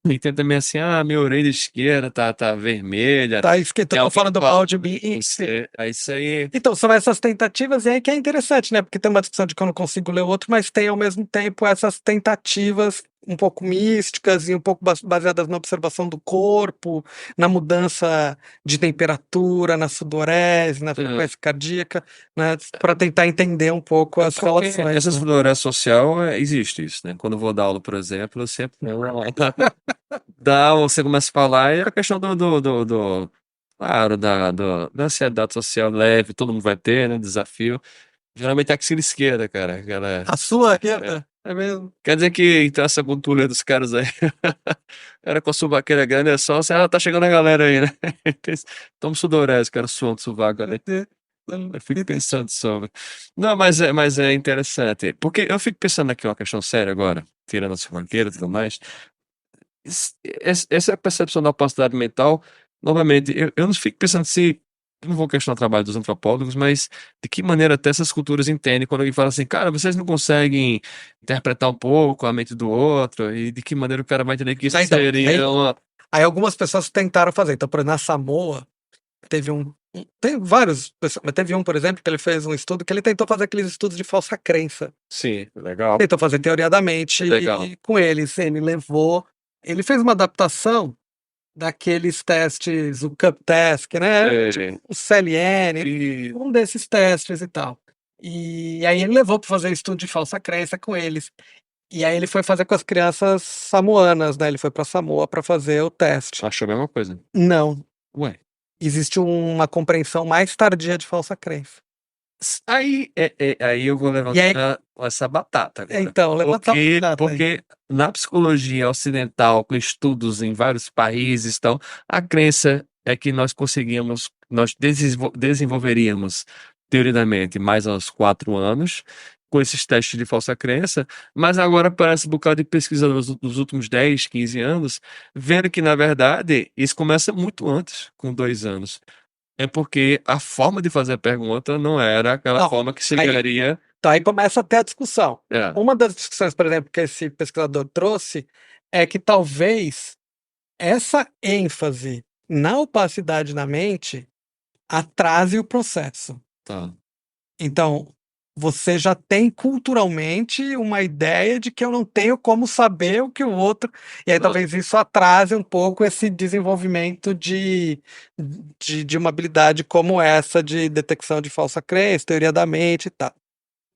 E tem também assim, minha orelha esquerda tá vermelha, Tá esquentando, tem tô alguém falando fala mal de com mim. você. Aí isso aí, Então, são essas tentativas, e aí que é interessante, né? Porque tem uma discussão de que eu não consigo ler o outro, mas tem ao mesmo tempo essas tentativas um pouco místicas e um pouco baseadas na observação do corpo, na mudança de temperatura, na sudorese, na frequência cardíaca, né? Para tentar entender um pouco as porque relações. essa fluorescência social existe isso, né? Quando eu vou dar aula, por exemplo, eu sempre você começa a falar, e a questão claro, da ansiedade social leve, todo mundo vai ter, né? Desafio. Geralmente é a axila esquerda, cara. A sua, é mesmo? Quer dizer que então essa cultura dos caras aí, cara com a suvaqueira grande é só assim, tá chegando a galera aí, né? Toma sudorese, cara, suando sovaco ali. Eu fico pensando sobre. Não, mas é interessante. Porque eu fico pensando aqui uma questão séria agora, tirando a suvaqueira e tudo mais. Essa percepção da opacidade mental, novamente, eu não fico pensando se. Eu não vou questionar o trabalho dos antropólogos, mas de que maneira até essas culturas entendem quando alguém fala assim, cara, vocês não conseguem interpretar um pouco a mente do outro, e de que maneira o cara vai entender que isso Então, seria uma. aí algumas pessoas tentaram fazer. Então, por exemplo, na Samoa, tem vários, mas teve um, por exemplo, que ele fez um estudo que ele tentou fazer aqueles estudos de falsa crença. Sim, legal. Tentou fazer teoria da mente Legal. e com eles, ele fez uma adaptação daqueles testes, o Cup Test, né? Sei. O CLN, E um desses testes e tal. E aí ele levou para fazer estudo de falsa crença com eles. E aí ele foi fazer com as crianças samoanas, né? Ele foi para Samoa para fazer o teste. achou a mesma coisa. Não, Ué. existe uma compreensão mais tardia de falsa crença. Aí eu vou E aí, levantar essa batata agora. então, levanta a batata aí. Porque na psicologia ocidental, com estudos em vários países, então, a crença é que nós desenvolveríamos, teoricamente, mais aos 4 anos, com esses testes de falsa crença, mas agora parece um bocado de pesquisadores dos últimos 10, 15 anos, vendo que, na verdade, isso começa muito antes, com 2 anos. É porque a forma de fazer a pergunta não era aquela Não, forma que se aí- ligaria. Então aí começa até a discussão. É, Uma das discussões, por exemplo, que esse pesquisador trouxe é que talvez essa ênfase na opacidade na mente atrase o processo. tá. Então, você já tem culturalmente uma ideia de que eu não tenho como saber o que o outro. E aí talvez isso atrase um pouco esse desenvolvimento de uma habilidade como essa de detecção de falsa crença, teoria da mente e tal.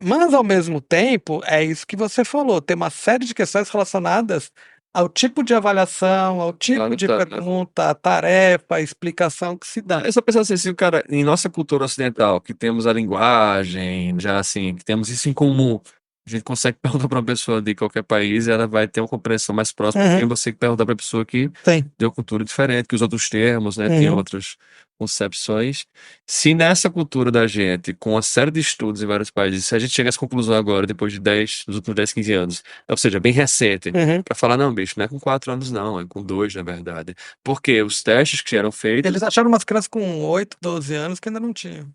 Mas, ao mesmo tempo, é isso que você falou, tem uma série de questões relacionadas ao tipo de avaliação, ao tipo Claro, de tá, né? pergunta, a tarefa, a explicação que se dá. Eu só penso assim, se o cara, em nossa cultura ocidental, que temos a linguagem, já assim, que temos isso em comum, a gente consegue perguntar para uma pessoa de qualquer país e ela vai ter uma compreensão mais próxima do que você perguntar para a pessoa que Tem. de uma cultura diferente, que os outros termos, né, tem outras concepções. Se nessa cultura da gente, com uma série de estudos em vários países, se a gente chega a essa conclusão agora, depois dos últimos 10, 15 anos, ou seja, bem recente, para falar, não, bicho, não é com 4 anos não, é com 2, na verdade. Porque os testes que eram feitos Eles acharam umas crianças com 8, 12 anos que ainda não tinham.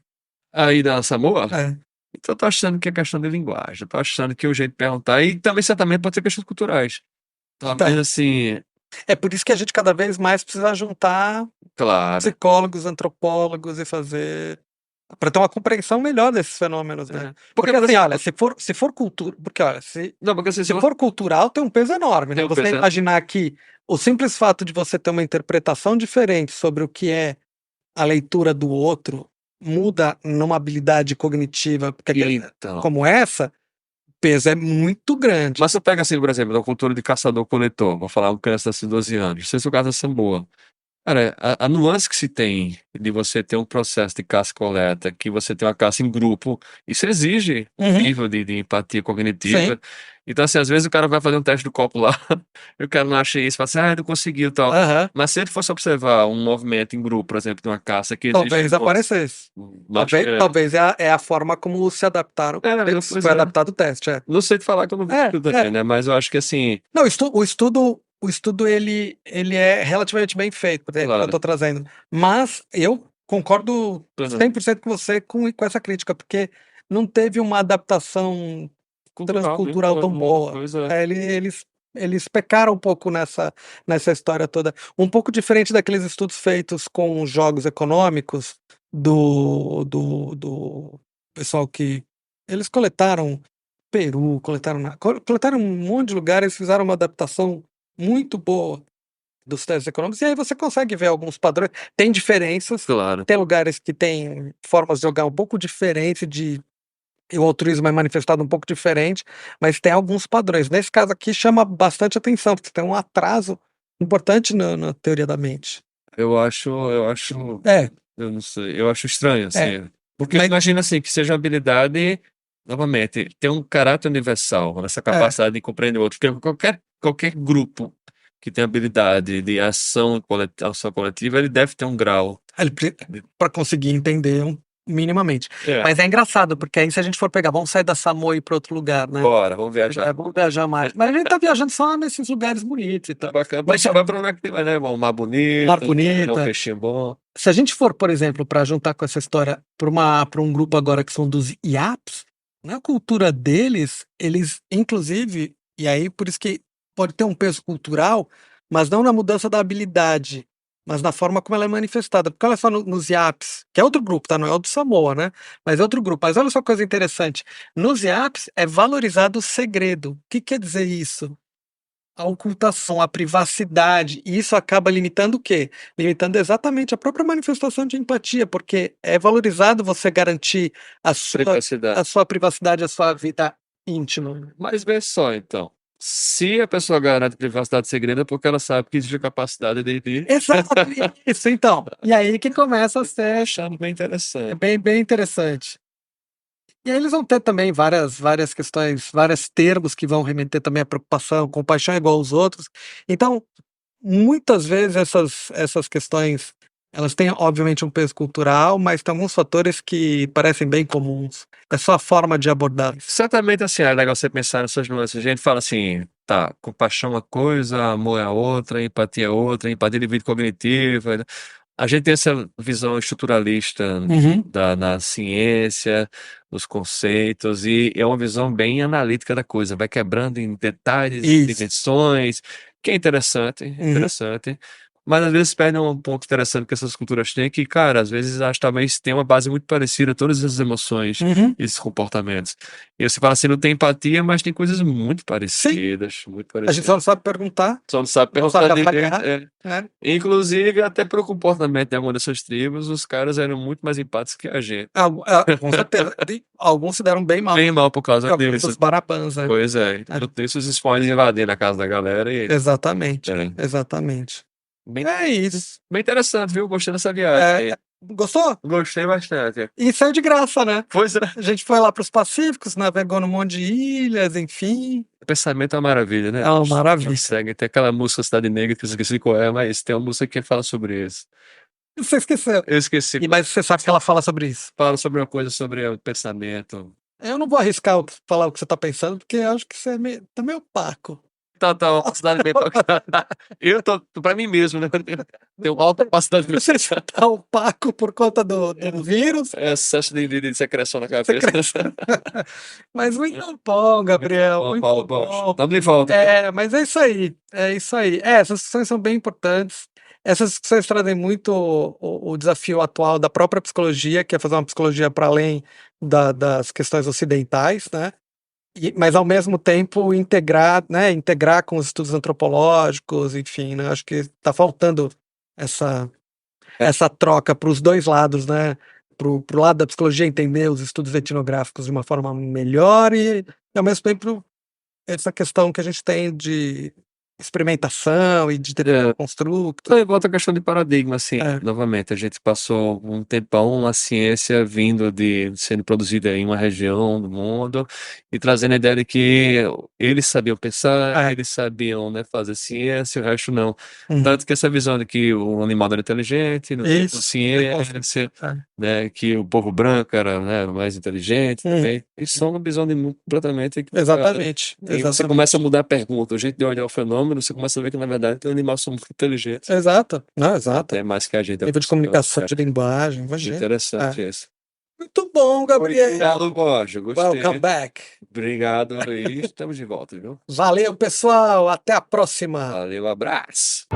aí da Samoa, É. Então, eu tô achando que é questão de linguagem, eu tô achando que é o jeito de perguntar, e também certamente pode ser questões culturais. Talvez Então, assim, é por isso que a gente cada vez mais precisa juntar claro, psicólogos, antropólogos e fazer para ter uma compreensão melhor desses fenômenos, né? porque Porque por assim, exemplo, olha, se for cultura, porque olha, não, porque assim, se se for cultural tem um peso enorme, né? tem um Você peso, imaginar que o simples fato de você ter uma interpretação diferente sobre o que é a leitura do outro muda numa habilidade cognitiva então, como essa, o peso é muito grande. mas você pega assim, por exemplo, a cultura de caçador-coletor, vou falar uma criança assim, 12 anos, não sei se o caso é boa. Cara, a nuance que se tem de você ter um processo de caça-coleta, que você tem uma caça em grupo, isso exige um Uhum, nível de empatia sim. cognitiva. Então, assim, às vezes o cara vai fazer um teste do copo lá, e o cara não acha isso, fala assim, não conseguiu e tal. Aham. Mas se ele fosse observar um movimento em grupo, por exemplo, de uma caça que existe Talvez aparecesse. acho que Talvez é a forma como se adaptaram. pois Foi é. adaptado o teste, é. Não sei te falar que eu não vi tudo também, É. né? Mas eu acho que assim, Não, o estudo ele é relativamente bem feito, por exemplo, que eu claro, estou trazendo. Mas eu concordo pois é, 100% com você com essa crítica, porque não teve uma adaptação cultural, né? transcultural tão boa. Pois é. Eles pecaram um pouco nessa história toda. Um pouco diferente daqueles estudos feitos com jogos econômicos do pessoal que eles coletaram Peru, coletaram um monte de lugares, fizeram uma adaptação muito boa dos testes econômicos, e aí você consegue ver alguns padrões. Tem diferenças, Claro. tem lugares que têm formas de jogar um pouco diferentes, e o altruísmo é manifestado um pouco diferente, mas tem alguns padrões. Nesse caso aqui chama bastante atenção, porque tem um atraso importante na teoria da mente. Eu acho, É, eu não sei, eu acho estranho, é. assim. Porque Mas, imagina assim, que seja uma habilidade, novamente, tem um caráter universal, essa capacidade de compreender o outro. Porque qualquer grupo que tem habilidade de ação coletiva, ele deve ter um grau. para conseguir entender minimamente. É, Mas é engraçado, porque aí se a gente for pegar, vamos sair da Samoa e ir para outro lugar, né? bora, vamos viajar. Vamos viajar mais. Mas a gente tá viajando só nesses lugares bonitos e Tá tal. bacana. Mas Mas vai pra um lugar que tem, né, um mar bonito, Mar um Bonita. peixinho bom. Se a gente for, por exemplo, para juntar com essa história para um grupo agora que são dos IAPs, na cultura deles, eles, inclusive, e aí por isso que pode ter um peso cultural, mas não na mudança da habilidade, mas na forma como ela é manifestada. Porque olha só nos IAPs, que é outro grupo, tá? Não é o do Samoa, né? Mas é outro grupo. Mas olha só que coisa interessante. Nos IAPs é valorizado o segredo. O que quer dizer isso? A ocultação, a privacidade, e isso acaba limitando o quê? Limitando exatamente a própria manifestação de empatia, porque é valorizado você garantir Privacidade. a sua privacidade, a sua vida íntima. Mas vê só, então. Se a pessoa garante privacidade e segredo, é porque ela sabe que existe a capacidade de Exato, isso então. E aí que começa a ser achando bem interessante. bem interessante. E aí eles vão ter também várias questões, vários termos que vão remeter também à preocupação, compaixão é igual aos outros. Então, muitas vezes essas questões, elas têm obviamente um peso cultural, mas tem alguns fatores que parecem bem comuns. É só a forma de abordar. Certamente, assim, é legal você pensar nessas nuances. A gente fala assim, tá, compaixão é uma coisa, amor é outra, empatia é outra, empatia de vida cognitiva, né? A gente tem essa visão estruturalista Uhum. na ciência, nos conceitos, e é uma visão bem analítica da coisa, vai quebrando em detalhes, Isso. dimensões, que é interessante, interessante. Mas às vezes perde um ponto interessante que essas culturas têm, que, cara, às vezes acho que talvez tem uma base muito parecida, todas essas emoções, Uhum. esses comportamentos. E você fala assim, não tem empatia, mas tem coisas muito Sim. parecidas, muito A gente parecidas. só não sabe perguntar, Só não sabe não sabe perguntar avaliar. direito. Né? Inclusive, até pelo comportamento de algumas dessas tribos, os caras eram muito mais empáticos que a gente. Com certeza. Alguns se deram bem mal. Bem mal por causa Alguns disso. dos barabãs, né? Pois é. Então, esses spoilers invadindo a casa da galera e. Exatamente. É. Exatamente. Bem, É isso. bem interessante, viu? Gostei dessa viagem. Gostou? Gostei bastante. E saiu de graça, né? Pois é. A gente foi lá para os Pacíficos, navegou num monte de ilhas, enfim. O pensamento é uma maravilha, né? É uma maravilha. Consegue. Tem aquela música Cidade Negra que eu esqueci qual é, mas tem uma música que fala sobre isso. Você esqueceu. Eu esqueci. Mas você sabe que ela fala sobre isso. Fala sobre uma coisa sobre o pensamento. Eu não vou arriscar falar o que você está pensando, porque eu acho que você tá meio opaco. Total, capacidade mental. Eu tô pra mim mesmo, né? Tenho alta capacidade mental. Você já tá opaco por conta do vírus. Excesso de secreção na cabeça. Mas muito bom, Gabriel, Bom, muito Paulo bom. Borges. Estamos de volta. Mas é isso aí, é isso aí. Essas discussões são bem importantes. Essas discussões trazem muito o desafio atual da própria psicologia, que é fazer uma psicologia para além das questões ocidentais, né? Mas ao mesmo tempo integrar, né? Integrar com os estudos antropológicos, enfim, né? Acho que está faltando essa troca para os dois lados, né? Pro lado da psicologia entender os estudos etnográficos de uma forma melhor e ao mesmo tempo essa questão que a gente tem de experimentação e de É. construto. Aí volta a questão de paradigma, assim, É. novamente, a gente passou um tempão a ciência sendo produzida em uma região do mundo e trazendo a ideia de que eles sabiam pensar, É. eles sabiam, né, fazer ciência, o resto não. Uhum. Tanto que essa visão de que o animal era inteligente, não tinha Isso. consciência, É. né, que o povo branco era, né, mais inteligente também. Isso é uma visão de mundo completamente equivocada. Exatamente. E você começa a mudar a pergunta, o jeito de olhar o fenômeno, você começa a ver que, na verdade, os animais são muito inteligentes. Exato. Não, exato. Até mais que a gente. Nível de comunicação, de linguagem, imagina. Interessante isso. Muito bom, Gabriel. Obrigado, Borja. Gostei. Welcome back. Obrigado, Luiz. Estamos de volta, viu? Valeu, pessoal. Até a próxima. Valeu, abraço.